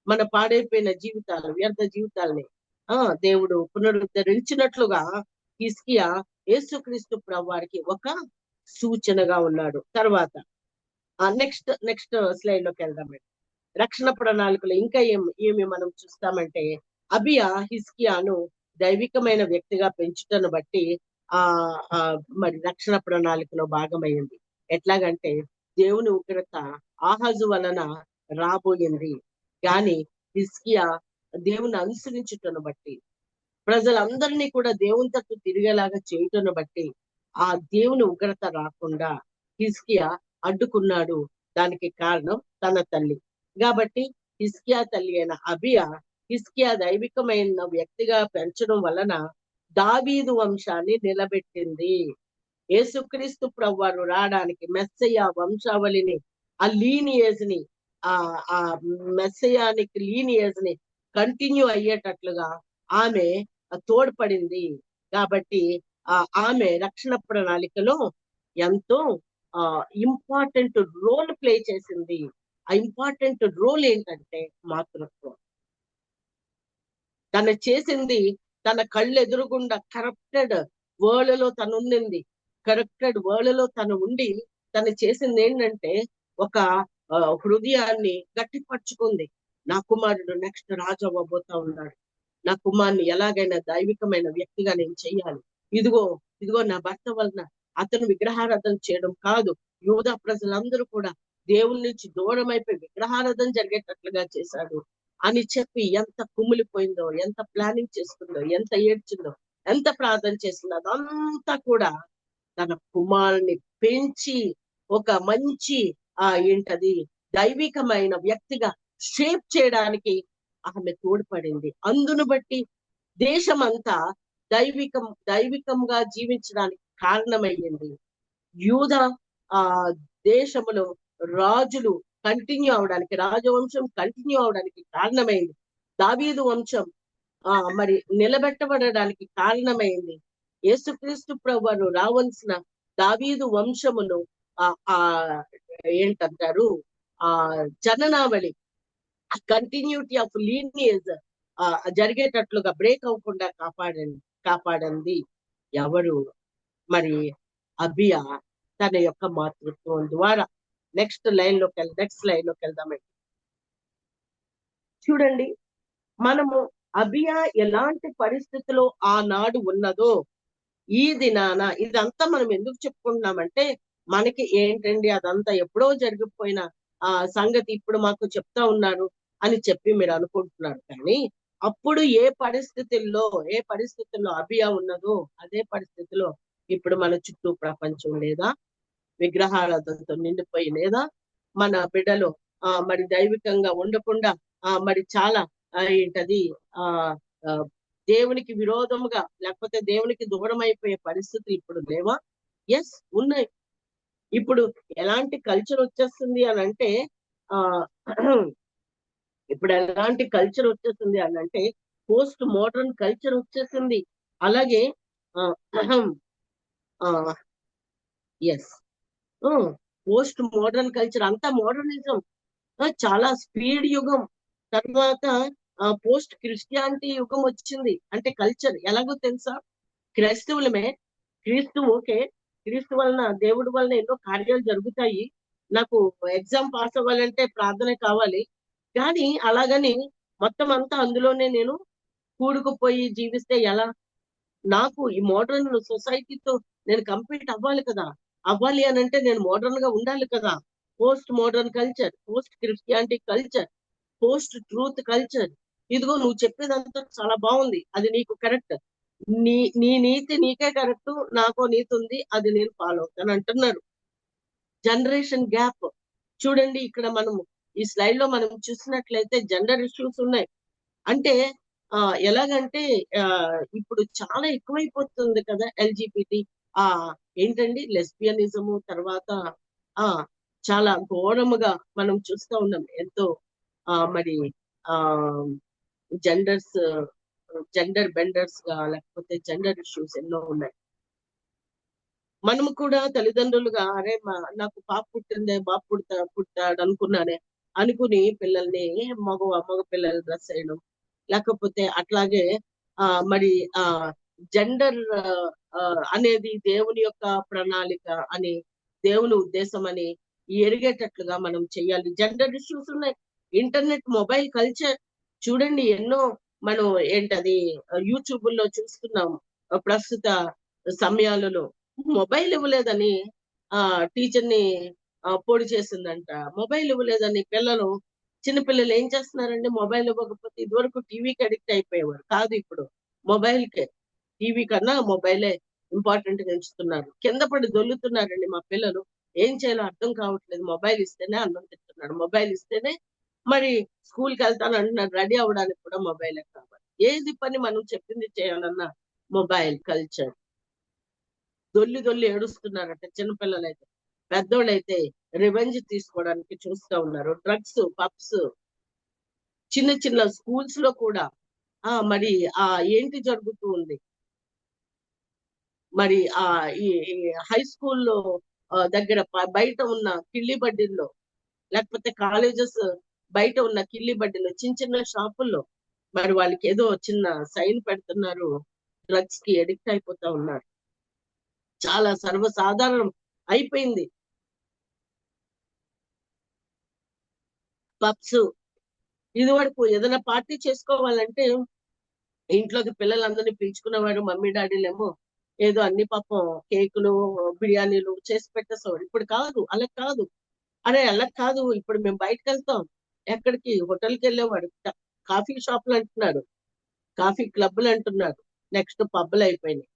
మన పాడైపోయిన జీవితాలు, వ్యర్థ జీవితాల్ని దేవుడు పునరుద్ధరించినట్లుగా హిజ్కియా యేసుక్రీస్తు ప్రభువారికి ఒక సూచనగా ఉన్నాడు. తర్వాత నెక్స్ట్ స్లైడ్ లోకి వెళ్దామండి. రక్షణ ప్రణాళికలు ఇంకా ఏమి మనం చూస్తామంటే అబియా హిజ్కియాను దైవికమైన వ్యక్తిగా పెంచుటను బట్టి మరి రక్షణ ప్రణాళికలో భాగమైంది. ఎట్లాగంటే దేవుని ఉగ్రత ఆహాజు వలన రాబోయింది. కానీ హిజ్కియా దేవుని అనుసరించుటను బట్టి, ప్రజలందరినీ కూడా దేవుని తట్టు తిరిగేలాగా చేయుటను బట్టి ఆ దేవుని ఉగ్రత రాకుండా హిజ్కియా అడ్డుకున్నాడు. దానికి కారణం తన తల్లి. కాబట్టి హిజ్కియా తల్లి అయిన అబియా హిజ్కియా దైవికమైన వ్యక్తిగా పెంచడం వలన దావీదు వంశాన్ని నిలబెట్టింది. యేసుక్రీస్తు ప్రభువారు రావడానికి మెస్సయ్య వంశావళిని, ఆ లీనియేజ్ ని, ఆ ఆ మెస్సయానికి లీనియేజ్ ని కంటిన్యూ అయ్యేటట్లుగా ఆమె తోడ్పడింది. కాబట్టి ఆమె రక్షణ ప్రణాళికలో ఎంతో ఇంపార్టెంట్ రోల్ ప్లే చేసింది. ఆ ఇంపార్టెంట్ రోల్ ఏంటంటే మాతృత్వం. తను చేసింది, తన కళ్ళు ఎదురుగుండా కరప్టెడ్ వరల్డ్ లో తను ఉండింది. కరప్టెడ్ వరల్డ్ లో తను ఉండి తను చేసింది ఏంటంటే ఒక హృదయాన్ని గట్టిపరుచుకుంది. నా కుమారుడు నెక్స్ట్ రాజు అవ్వబోతా ఉన్నాడు. నా కుమారుని ఎలాగైనా దైవికమైన వ్యక్తిగా నేను చెయ్యాలి. ఇదిగో ఇదిగో నా భర్త వలన అతను విగ్రహారాధన చేయడం కాదు, యూదా ప్రజలందరూ కూడా దేవుని నుంచి దూరం అయిపోయి విగ్రహారాధన జరిగేటట్లుగా చేశాడు అని చెప్పి ఎంత కుమిలిపోయిందో, ఎంత ప్లానింగ్ చేసుకుందో, ఎంత ఏడ్చిందో, ఎంత ప్రార్థన చేసిందో, అదంతా కూడా తన కుమారుని పెంచి ఒక మంచి ఏంటది దైవికమైన వ్యక్తిగా షేప్ చేయడానికి ఆమె తోడ్పడింది. అందును బట్టి దేశమంతా దైవికంగా జీవించడానికి కారణమయ్యింది. యూద దేశములో రాజులు కంటిన్యూ అవడానికి, రాజవంశం కంటిన్యూ అవడానికి కారణమైంది. దావీదు వంశం మరి నిలబెట్టబడడానికి కారణమైంది. యేసుక్రీస్తు ప్రభువును రావాల్సిన దావీదు వంశమును ఏంటంటారు జననావళి, కంటిన్యూటీ ఆఫ్ లీనియేజ్ జరిగేటట్లుగా బ్రేక్ అవ్వకుండా కాపాడంది ఎవరు? మరి అబియా తన యొక్క మాతృత్వం ద్వారా. నెక్స్ట్ లైన్ లోకి వెళ్దామండి. చూడండి, మనము అబియా ఎలాంటి పరిస్థితిలో ఆనాడు ఉన్నదో ఈ దినాన ఇదంతా మనం ఎందుకు చెప్పుకుంటున్నామంటే, మనకి ఏంటండి అదంతా ఎప్పుడో జరిగిపోయిన సంగతి ఇప్పుడు మాకు చెప్తా ఉన్నారు అని చెప్పి మీరు అనుకుంటున్నారు. కానీ అప్పుడు ఏ పరిస్థితుల్లో అబియా ఉన్నదో అదే పరిస్థితిలో ఇప్పుడు మన చుట్టూ ప్రపంచం లేదా, విగ్రహారాధనతో నిండిపోయి లేదా, మన బిడ్డలు మరి దైవికంగా ఉండకుండా మరి చాలా ఏంటది దేవునికి విరోధముగా లేకపోతే దేవునికి దూరం అయిపోయే పరిస్థితులు ఇప్పుడు లేవా? ఎస్, ఉన్నాయి. ఇప్పుడు ఎలాంటి కల్చర్ వచ్చేస్తుంది అని అంటే పోస్ట్ మోడర్న్ కల్చర్ వచ్చేసింది. అలాగే ఎస్, పోస్ట్ మోడర్న్ కల్చర్ అంతా మోడర్నిజం, చాలా స్పీడ్ యుగం. తర్వాత పోస్ట్ క్రిస్టియానిటీ యుగం వచ్చింది. అంటే కల్చర్ ఎలాగో తెలుసా, క్రైస్తవులమే, క్రీస్తు వలన దేవుడి వలన ఎన్నో కార్యాలు జరుగుతాయి. నాకు ఎగ్జామ్ పాస్ అవ్వాలంటే ప్రార్థన కావాలి, కానీ అలాగని మొత్తం అంతా అందులోనే నేను కూడుకుపోయి జీవిస్తే ఎలా? నాకు ఈ మోడర్న్ సొసైటీతో నేను కంపీట్ అవ్వాలి కదా. అవ్వాలి అని అంటే నేను మోడర్న్ గా ఉండాలి కదా. Post modern culture, post Christianity culture, post truth culture. ఇదిగో నువ్వు చెప్పేదంతా చాలా బాగుంది, అది నీకు కరెక్ట్, నీ నీతి నీకే కరెక్ట్, నాకో నీతి ఉంది, అది నేను ఫాలో అవుతాను అంటున్నారు. జనరేషన్ గ్యాప్ చూడండి. ఇక్కడ మనము ఈ స్లైడ్ లో మనం చూసినట్లయితే జెండర్ ఇష్యూస్ ఉన్నాయి. అంటే ఎలాగంటే ఇప్పుడు చాలా ఎక్కువైపోతుంది కదా ఎల్జిబిటి, ఏంటండి లెస్బియనిజము, తర్వాత చాలా ఘోరముగా మనం చూస్తూ ఉన్నాం. ఎంతో మరి జెండర్ బెండర్స్ గా లేకపోతే జెండర్ ఇష్యూస్ ఎన్నో ఉన్నాయి. మనము కూడా తల్లిదండ్రులుగా అరే నాకు పాప పుట్టిందే, బాబు పుట్టాడు అనుకుని పిల్లల్ని మగ పిల్లలు డ్రెస్ చేయడం, లేకపోతే అట్లాగే మరి జెండర్ అనేది దేవుని యొక్క ప్రణాళిక అని, దేవుని ఉద్దేశం అని ఎరిగేటట్లుగా మనం చెయ్యాలి. జెండర్ ఇష్యూస్ ఉన్నాయి. ఇంటర్నెట్, మొబైల్ కల్చర్ చూడండి, ఎన్నో మనం ఏంటది యూట్యూబ్ లో చూస్తున్నాం. ప్రస్తుత సమయాలలో మొబైల్ ఇవ్వలేదని టీచర్ ని పొడి చేసిందంట. మొబైల్ ఇవ్వలేదని చిన్నపిల్లలు ఏం చేస్తున్నారండి? మొబైల్ ఇవ్వకపోతే, ఇదివరకు టీవీకి అడిక్ట్ అయిపోయేవారు కాదు, ఇప్పుడు మొబైల్కే, టీవీ కన్నా మొబైలే ఇంపార్టెంట్ గా ఎంచుతున్నారు. కింద పడి దొల్లుతున్నారండి మా పిల్లలు. ఏం చేయాలో అర్థం కావట్లేదు. మొబైల్ ఇస్తేనే అన్నం తింటున్నాడు, మొబైల్ ఇస్తేనే మరి స్కూల్కి వెళ్తాను అంటున్నాడు, రెడీ అవ్వడానికి కూడా మొబైలే కావాలి. ఏది పని మనం చెప్పింది చేయాలన్నా మొబైల్ కల్చర్. దొల్లి ఏడుస్తున్నారట చిన్నపిల్లలైతే. పెద్దోళ్ళైతే రివెంజ్ తీసుకోవడానికి చూస్తా ఉన్నారు. డ్రగ్స్, పబ్స్, చిన్న స్కూల్స్ లో కూడా మరి ఏంటి జరుగుతూ ఉంది? మరి ఈ హై స్కూల్లో దగ్గర బయట ఉన్న కిల్లి బడ్డీల్లో, లేకపోతే కాలేజెస్ బయట ఉన్న కిల్లి బడ్డీలో, చిన్న షాపుల్లో మరి వాళ్ళకి ఏదో చిన్న సైన్ పెడుతున్నారు, డ్రగ్స్ కి ఎడిక్ట్ అయిపోతా ఉన్నారు. చాలా సర్వసాధారణం అయిపోయింది. పబ్స్, ఇది వరకు ఏదైనా పార్టీ చేసుకోవాలంటే ఇంట్లోకి పిల్లలందరినీ పిలుచుకునేవారు మమ్మీ డాడీలేమో, ఏదో అన్ని పాపం కేకులు, బిర్యానీలు చేసి పెట్టేసేవారు. ఇప్పుడు కాదు, అలా కాదు. అలా కాదు, ఇప్పుడు మేము బయటకు వెళ్తాం. ఎక్కడికి? హోటల్కి వెళ్ళేవాడు, కాఫీ షాపులు అంటున్నారు, కాఫీ క్లబ్లు అంటున్నారు, నెక్స్ట్ పబ్లు అయిపోయినాయి.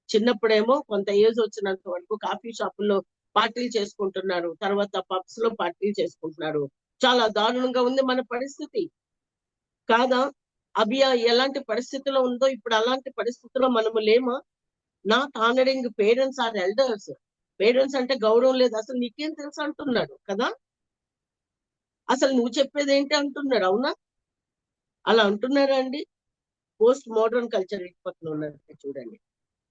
చిన్నప్పుడేమో కొంత ఏజ్ వచ్చినంత వరకు కాఫీ షాపుల్లో పార్టీలు చేసుకుంటున్నారు, తర్వాత పబ్స్ లో పార్టీలు చేసుకుంటున్నారు. చాలా దారుణంగా ఉంది మన పరిస్థితి కాదా? అభియా ఎలాంటి పరిస్థితిలో ఉందో ఇప్పుడు అలాంటి పరిస్థితిలో మనము లేమా? Not honouring parents or elders. Parents అంటే గౌరవం లేదు, అసలు నీకేం తెలుసు అంటున్నాడు కదా, అసలు నువ్వు చెప్పేది ఏంటి అంటున్నాడు. అవునా? అలా అంటున్నారా అండి? పోస్ట్ మోడర్న్ కల్చర్ ఇటు పక్కన ఉన్నది చూడండి.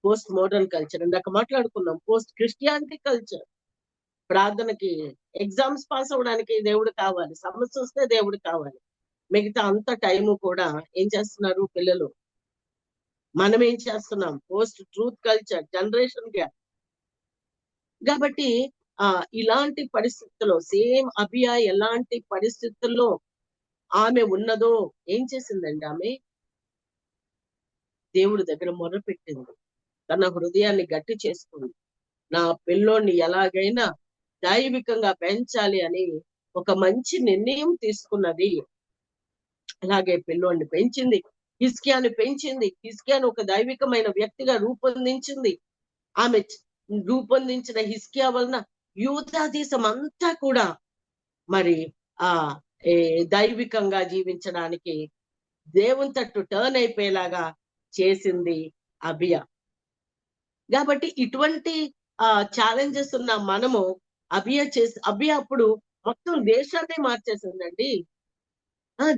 పోస్ట్ మోడర్న్ కల్చర్ ఇందాక మాట్లాడుకున్నాం. Post Christianity culture. ప్రార్థనకి, ఎగ్జామ్స్ పాస్ అవడానికి దేవుడు కావాలి, సమస్య వస్తే దేవుడు కావాలి, మిగతా అంత టైము కూడా ఏం చేస్తున్నారు పిల్లలు? మనం ఏం చేస్తున్నాం? Post truth culture, generation gap. కాబట్టి ఇలాంటి పరిస్థితుల్లో సేమ్ అభియా ఎలాంటి పరిస్థితుల్లో ఆమె ఉన్నదో ఏం చేసిందండి? ఆమె దేవుడి దగ్గర మొరపెట్టింది, తన హృదయాన్ని గట్టి చేసుకుంది. నా పిల్లోడిని ఎలాగైనా దైవికంగా పెంచాలి అని ఒక మంచి నిర్ణయం తీసుకున్నది. అలాగే పిల్లోడిని పెంచింది, హిజ్కియాని పెంచింది, హిజ్కియాను ఒక దైవికమైన వ్యక్తిగా రూపొందించింది. ఆమె రూపొందించిన హిజ్కియా వలన యూదా దేశం అంతా కూడా మరి దైవికంగా జీవించడానికి దేవుని తట్టు టర్న్ అయిపోయేలాగా చేసింది అభియా. కాబట్టి ఇటువంటి ఛాలెంజెస్ ఉన్న మనము అభియా అప్పుడు మొత్తం దేశాన్ని మార్చేసిందండి.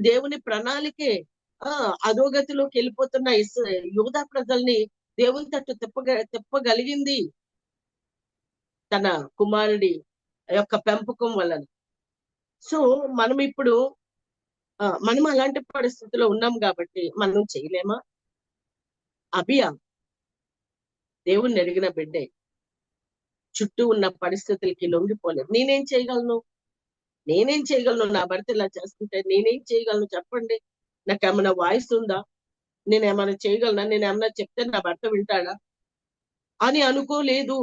దేవుని ప్రణాళికే అధోగతిలోకి వెళ్ళిపోతున్న యూదా ప్రజల్ని దేవుని తట్టు తిప్పగలిగింది తన కుమారుడి యొక్క పెంపకం వలన. సో మనం ఇప్పుడు మనం అలాంటి పరిస్థితిలో ఉన్నాం కాబట్టి మనం చేయలేమా? అభియా దేవుణ్ణి ఎరిగిన బిడ్డే, చుట్టూ ఉన్న పరిస్థితులకి లొంగిపోలేదు. నేనేం చేయగలను? నా భర్త ఇలా చేస్తుంటే నేనేం చేయగలను చెప్పండి? నాకేమైనా వాయిస్ ఉందా? నేనేమైనా చేయగలనా? నేనేమన్నా చెప్తే నా భర్త వింటాడా అని అనుకోలేదు.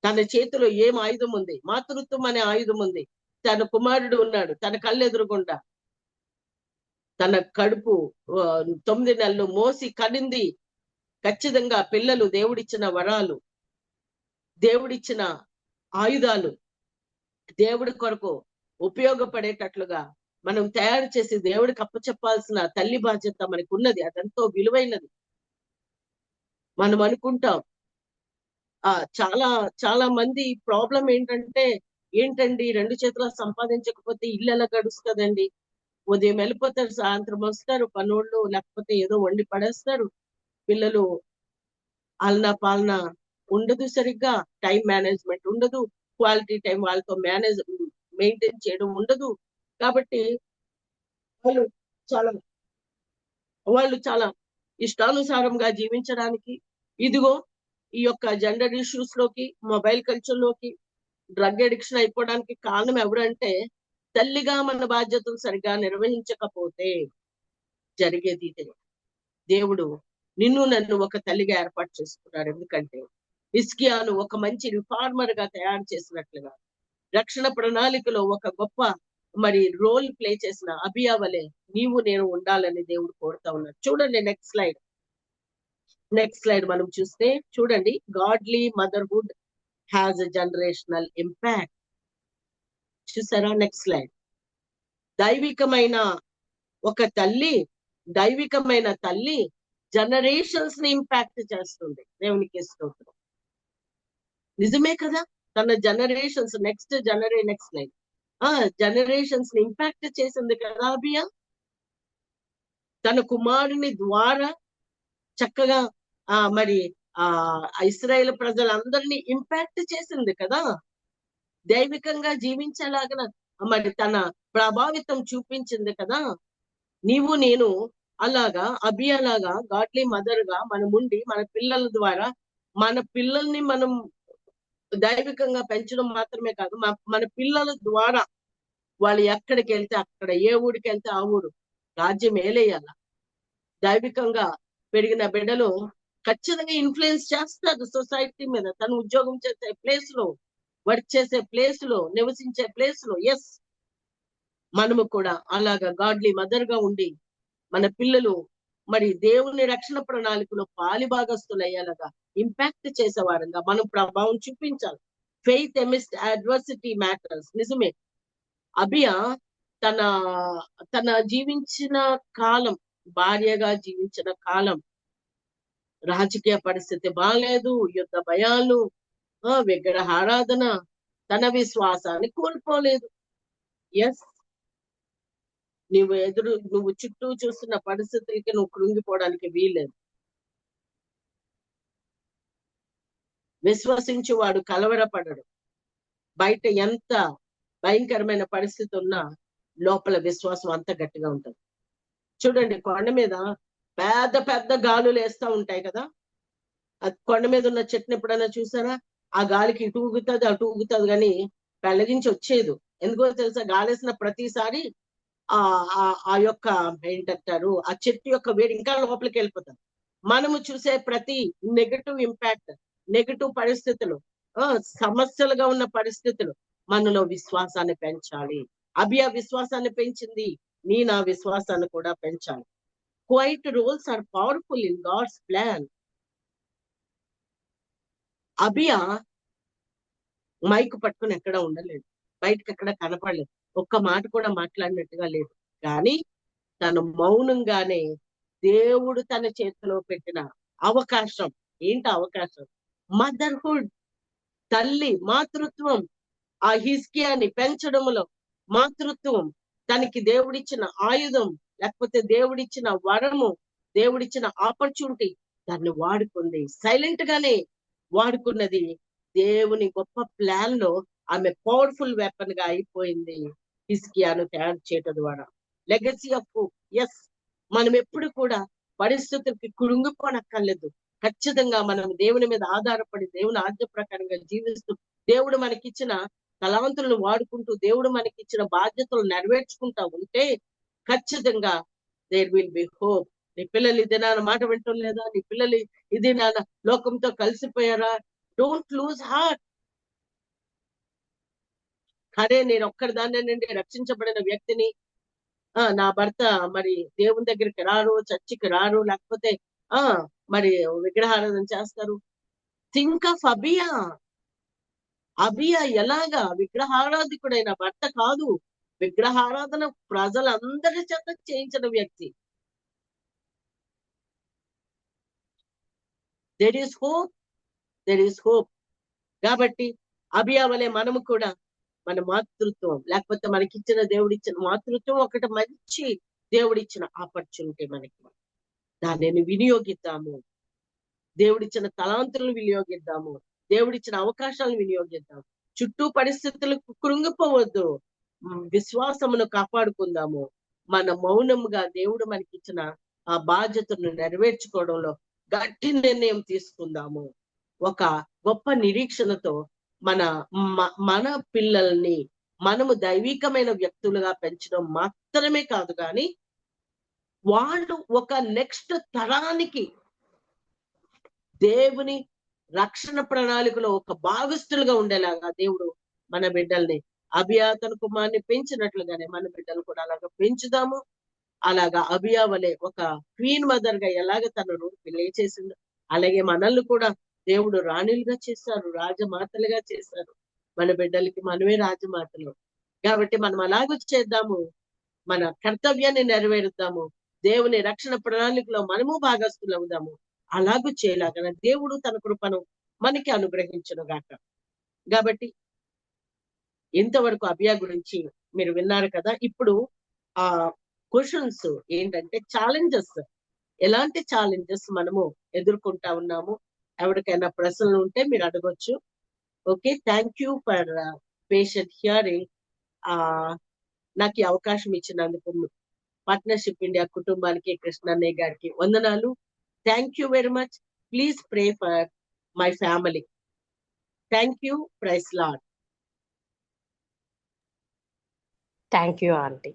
తన చేతిలో ఏం ఆయుధం ఉంది? మాతృత్వం అనే ఆయుధం ఉంది. తన కుమారుడు ఉన్నాడు తన కళ్ళు ఎదురుగుండా. తన కడుపు 9 నెలలు మోసి కనింది. ఖచ్చితంగా పిల్లలు దేవుడిచ్చిన వరాలు, దేవుడిచ్చిన ఆయుధాలు, దేవుడి కొరకు ఉపయోగపడేటట్లుగా మనం తయారు చేసి దేవుడికి అప్పచెప్పాల్సిన తల్లి బాధ్యత మనకు ఉన్నది. అదెంతో విలువైనది. మనం అనుకుంటాం చాలా చాలా మంది ప్రాబ్లం ఏంటంటే, ఏంటండి 2 చేతుల సంపాదించకపోతే ఇల్లు ఎలా గడుస్తుందండి? ఉదయం వెళ్ళిపోతారు, సాయంత్రం వస్తారు, పనోళ్ళు లేకపోతే ఏదో వండి పడేస్తారు. పిల్లలు ఆలనా పాలన ఉండదు, సరిగ్గా టైం మేనేజ్మెంట్ ఉండదు, క్వాలిటీ టైం వాళ్ళతో మెయింటైన్ చేయడం ఉండదు. కాబట్టి వాళ్ళు చాలా ఇష్టానుసారంగా జీవించడానికి ఇదిగో ఈ యొక్క జెండర్ ఇష్యూస్ లోకి, మొబైల్ కల్చర్ లోకి, డ్రగ్ అడిక్షన్ అయిపోవడానికి కారణం ఎవరంటే, తల్లిగా మన బాధ్యతలు సరిగా నిర్వహించకపోతే జరిగేది ఇదే. దేవుడు నిన్ను నన్ను ఒక తల్లిగా ఏర్పాటు చేసుకున్నాడు. ఎందుకంటే హిజ్కియాను ఒక మంచి రిఫార్మర్ గా తయారు చేసినట్లుగా రక్షణ ప్రణాళికలో ఒక గొప్ప మరి రోల్ ప్లే చేసిన అభియా వలె నీవు నేను ఉండాలని దేవుడు కోరుతా ఉన్నాడు. చూడండి నెక్స్ట్ స్లైడ్ మనం చూస్తే చూడండి, godly motherhood has a generational impact. చూసారా? Next slide. దైవికమైన తల్లి జనరేషన్స్ ని ఇంపాక్ట్ చేస్తుంది. దేవునికి స్తోత్రం. నిజమే కదా, తన జనరేషన్స్ నెక్స్ట్ లైన్ జనరేషన్స్ ని ఇంపాక్ట్ చేసింది కదా అబియా. తన కుమారుని ద్వారా చక్కగా మరి ఇశ్రాయేల్ ప్రజలందరినీ ఇంపాక్ట్ చేసింది కదా, దైవికంగా జీవించేలాగా మరి తన ప్రభావితం చూపించింది కదా. నీవు నేను అలాగా అబియాలాగా గాడ్లీ మదర్ గా మనముండి మన పిల్లల ద్వారా మన పిల్లల్ని మనం దైవికంగా పెంచడం మాత్రమే కాదు, మన పిల్లల ద్వారా వాళ్ళు ఎక్కడికి వెళ్తే అక్కడ, ఏ ఊరికి వెళ్తే ఆ ఊరు రాజ్యం ఏలేయాల. దైవికంగా పెరిగిన బిడ్డలు ఖచ్చితంగా ఇన్ఫ్లుయెన్స్ చేస్తారు సొసైటీ మీద. తను ఉద్యోగం చేసే ప్లేస్ లో, వర్క్ చేసే ప్లేస్ లో, నివసించే ప్లేస్ లో. ఎస్, మనము కూడా అలాగా గాడ్లీ మదర్ గా ఉండి మన పిల్లలు మరి దేవుని రక్షణ ప్రణాళికలో పాలిభాగస్తులు అయ్యేలాగా ఇంపాక్ట్ చేసేవారంగా మనం ప్రభావం చూపించాలి. Faith amidst adversity matters. నిజమే, అబియా తన జీవించిన కాలం, భార్యగా జీవించిన కాలం, రాజకీయ పరిస్థితి బాగాలేదు, యుద్ధ భయాలు, విగ్రహారాధన, తన విశ్వాసాన్ని కోల్పోలేదు. ఎస్, నువ్వు చుట్టూ చూస్తున్న పరిస్థితులకి నువ్వు కృంగిపోవడానికి వీలేదు. విశ్వసించి వాడు కలవరపడడు. బయట ఎంత భయంకరమైన పరిస్థితి ఉన్నా లోపల విశ్వాసం అంత గట్టిగా ఉంటుంది. చూడండి, కొండ మీద పెద్ద పెద్ద గాలులు వేస్తా ఉంటాయి కదా. అది కొండ మీద ఉన్న చెట్టుని ఎప్పుడైనా చూసారా? ఆ గాలికి ఇటు ఊగుతుంది అటు ఊగుతుంది, కానీ పెళ్ళగించి వచ్చేది. ఎందుకో తెలుసా? గాలేసిన ప్రతిసారి ఆ యొక్క ఏంటంటారు, ఆ చెట్టు యొక్క వేడి ఇంకా లోపలికి వెళ్ళిపోతుంది. మనము చూసే ప్రతి నెగటివ్ ఇంపాక్ట్, నెగటివ్ పరిస్థితులు, సమస్యలుగా ఉన్న పరిస్థితులు మనలో విశ్వాసాన్ని పెంచాలి. అబియా విశ్వాసాన్ని పెంచింది, నా విశ్వాసాన్ని కూడా పెంచాలి. Quiet roles are powerful in God's plan. Abijah mic పట్టుకుని ఎక్కడ ఉండలేదు, బయటకు ఎక్కడ కనపడలేదు, ఒక్క మాట కూడా మాట్లాడినట్టుగా లేదు. కానీ తను మౌనంగానే దేవుడు తన చేతిలో పెట్టిన అవకాశం, ఏంటి అవకాశం? మదర్హుడ్, తల్లి మాతృత్వం. ఆ హిజ్కియాని పెంచడంలో మాతృత్వం, తనకి దేవుడిచ్చిన ఆయుధం, లేకపోతే దేవుడిచ్చిన వరము, దేవుడిచ్చిన ఆపర్చునిటీ, దాన్ని వాడుకుంది. సైలెంట్ గానే వాడుకున్నది. దేవుని గొప్ప ప్లాన్ లో ఆమె పవర్ఫుల్ వెపన్ గా అయిపోయింది హిజ్కియాను తయారు చేయడం ద్వారా. Legacy of hope. ఎస్, మనం ఎప్పుడు కూడా పరిస్థితులకి కృంగిపోనక్కర్లేదు. ఖచ్చితంగా మనం దేవుని మీద ఆధారపడి దేవుని ఆజ్ఞ ప్రకారంగా జీవిస్తూ, దేవుడు మనకిచ్చిన తలాంతులను వాడుకుంటూ, దేవుడు మనకిచ్చిన బాధ్యతలు నెరవేర్చుకుంటా ఉంటే ఖచ్చితంగా దేర్ విల్ బి హోప్. నీ పిల్లలు ఇది నాన్న మాట వింటం లేదా? నీ పిల్లలు ఇది నాన్న లోకంతో కలిసిపోయారా? Don't lose heart. అరే, నేను ఒక్కడిదాన్నేనండి రక్షించబడిన వ్యక్తిని, నా భర్త మరి దేవుని దగ్గరికి రారు, చర్చికి రారు, లేకపోతే మరి విగ్రహారాధన చేస్తారు. Think of అబియా. అబియా ఎలాగా విగ్రహారాధికుడైన భర్త కాదు, విగ్రహారాధన ప్రజలందరి చేత చేయించిన వ్యక్తి. There is hope, there is hope. కాబట్టి అబియా వలె మనము కూడా మన మాతృత్వం, లేకపోతే మనకిచ్చిన దేవుడిచ్చిన మాతృత్వం ఒకటి మంచి దేవుడిచ్చిన ఆపర్చునిటీ మనకి, దానిని వినియోగిద్దాము. దేవుడిచ్చిన తలాంతులను వినియోగిద్దాము, దేవుడిచ్చిన అవకాశాలను వినియోగిద్దాము. చుట్టూ పరిస్థితులకు కృంగిపోవద్దు, విశ్వాసమును కాపాడుకుందాము. మన మౌనముగా దేవుడు మనకిచ్చిన ఆ బాధ్యతను నెరవేర్చుకోవడంలో గట్టి నిర్ణయం తీసుకుందాము. ఒక గొప్ప నిరీక్షణతో మన పిల్లల్ని మనము దైవికమైన వ్యక్తులుగా పెంచడం మాత్రమే కాదు, కానీ వాళ్ళు ఒక నెక్స్ట్ తరానికి దేవుని రక్షణ ప్రణాళికలో ఒక భాగస్థులుగా ఉండేలాగా దేవుడు మన బిడ్డల్ని, అబియా తన కుమార్ని పెంచినట్లుగానే మన బిడ్డలు కూడా అలాగా పెంచుదాము. అలాగా అబియా వలె ఒక క్వీన్ మదర్ గా ఎలాగ తన రోడ్డు ప్లే చేసిందో, అలాగే మనల్ని కూడా దేవుడు రాణులుగా చేశారు, రాజమాతలుగా చేశారు. మన బిడ్డలకి మనమే రాజమాతలు. కాబట్టి మనం అలాగ చేద్దాము, మన కర్తవ్యాన్ని నెరవేరుద్దాము. దేవుని రక్షణ ప్రణాళికలో మనము భాగస్తులు అవుదాము. అలాగూ చేయలాగన దేవుడు తన కృపను మనకి అనుగ్రహించును గాక. కాబట్టి ఇంతవరకు అభియా గురించి మీరు విన్నారు కదా. ఇప్పుడు ఆ క్వశ్చన్స్ ఏంటంటే ఛాలెంజెస్, ఎలాంటి ఛాలెంజెస్ మనము ఎదుర్కొంటా ఉన్నాము. ఎవరికైనా ప్రశ్నలు ఉంటే మీరు అడగొచ్చు. Okay, thank you for patient hearing. నాకు ఈ అవకాశం ఇచ్చినందుకు పార్ట్నర్షిప్ ఇండియా కుటుంబానికి, కృష్ణన్నయ్య గారికి వందనాలు. Thank you very much. Please pray for my family. Thank you. Praise Lord. Thank you aunty.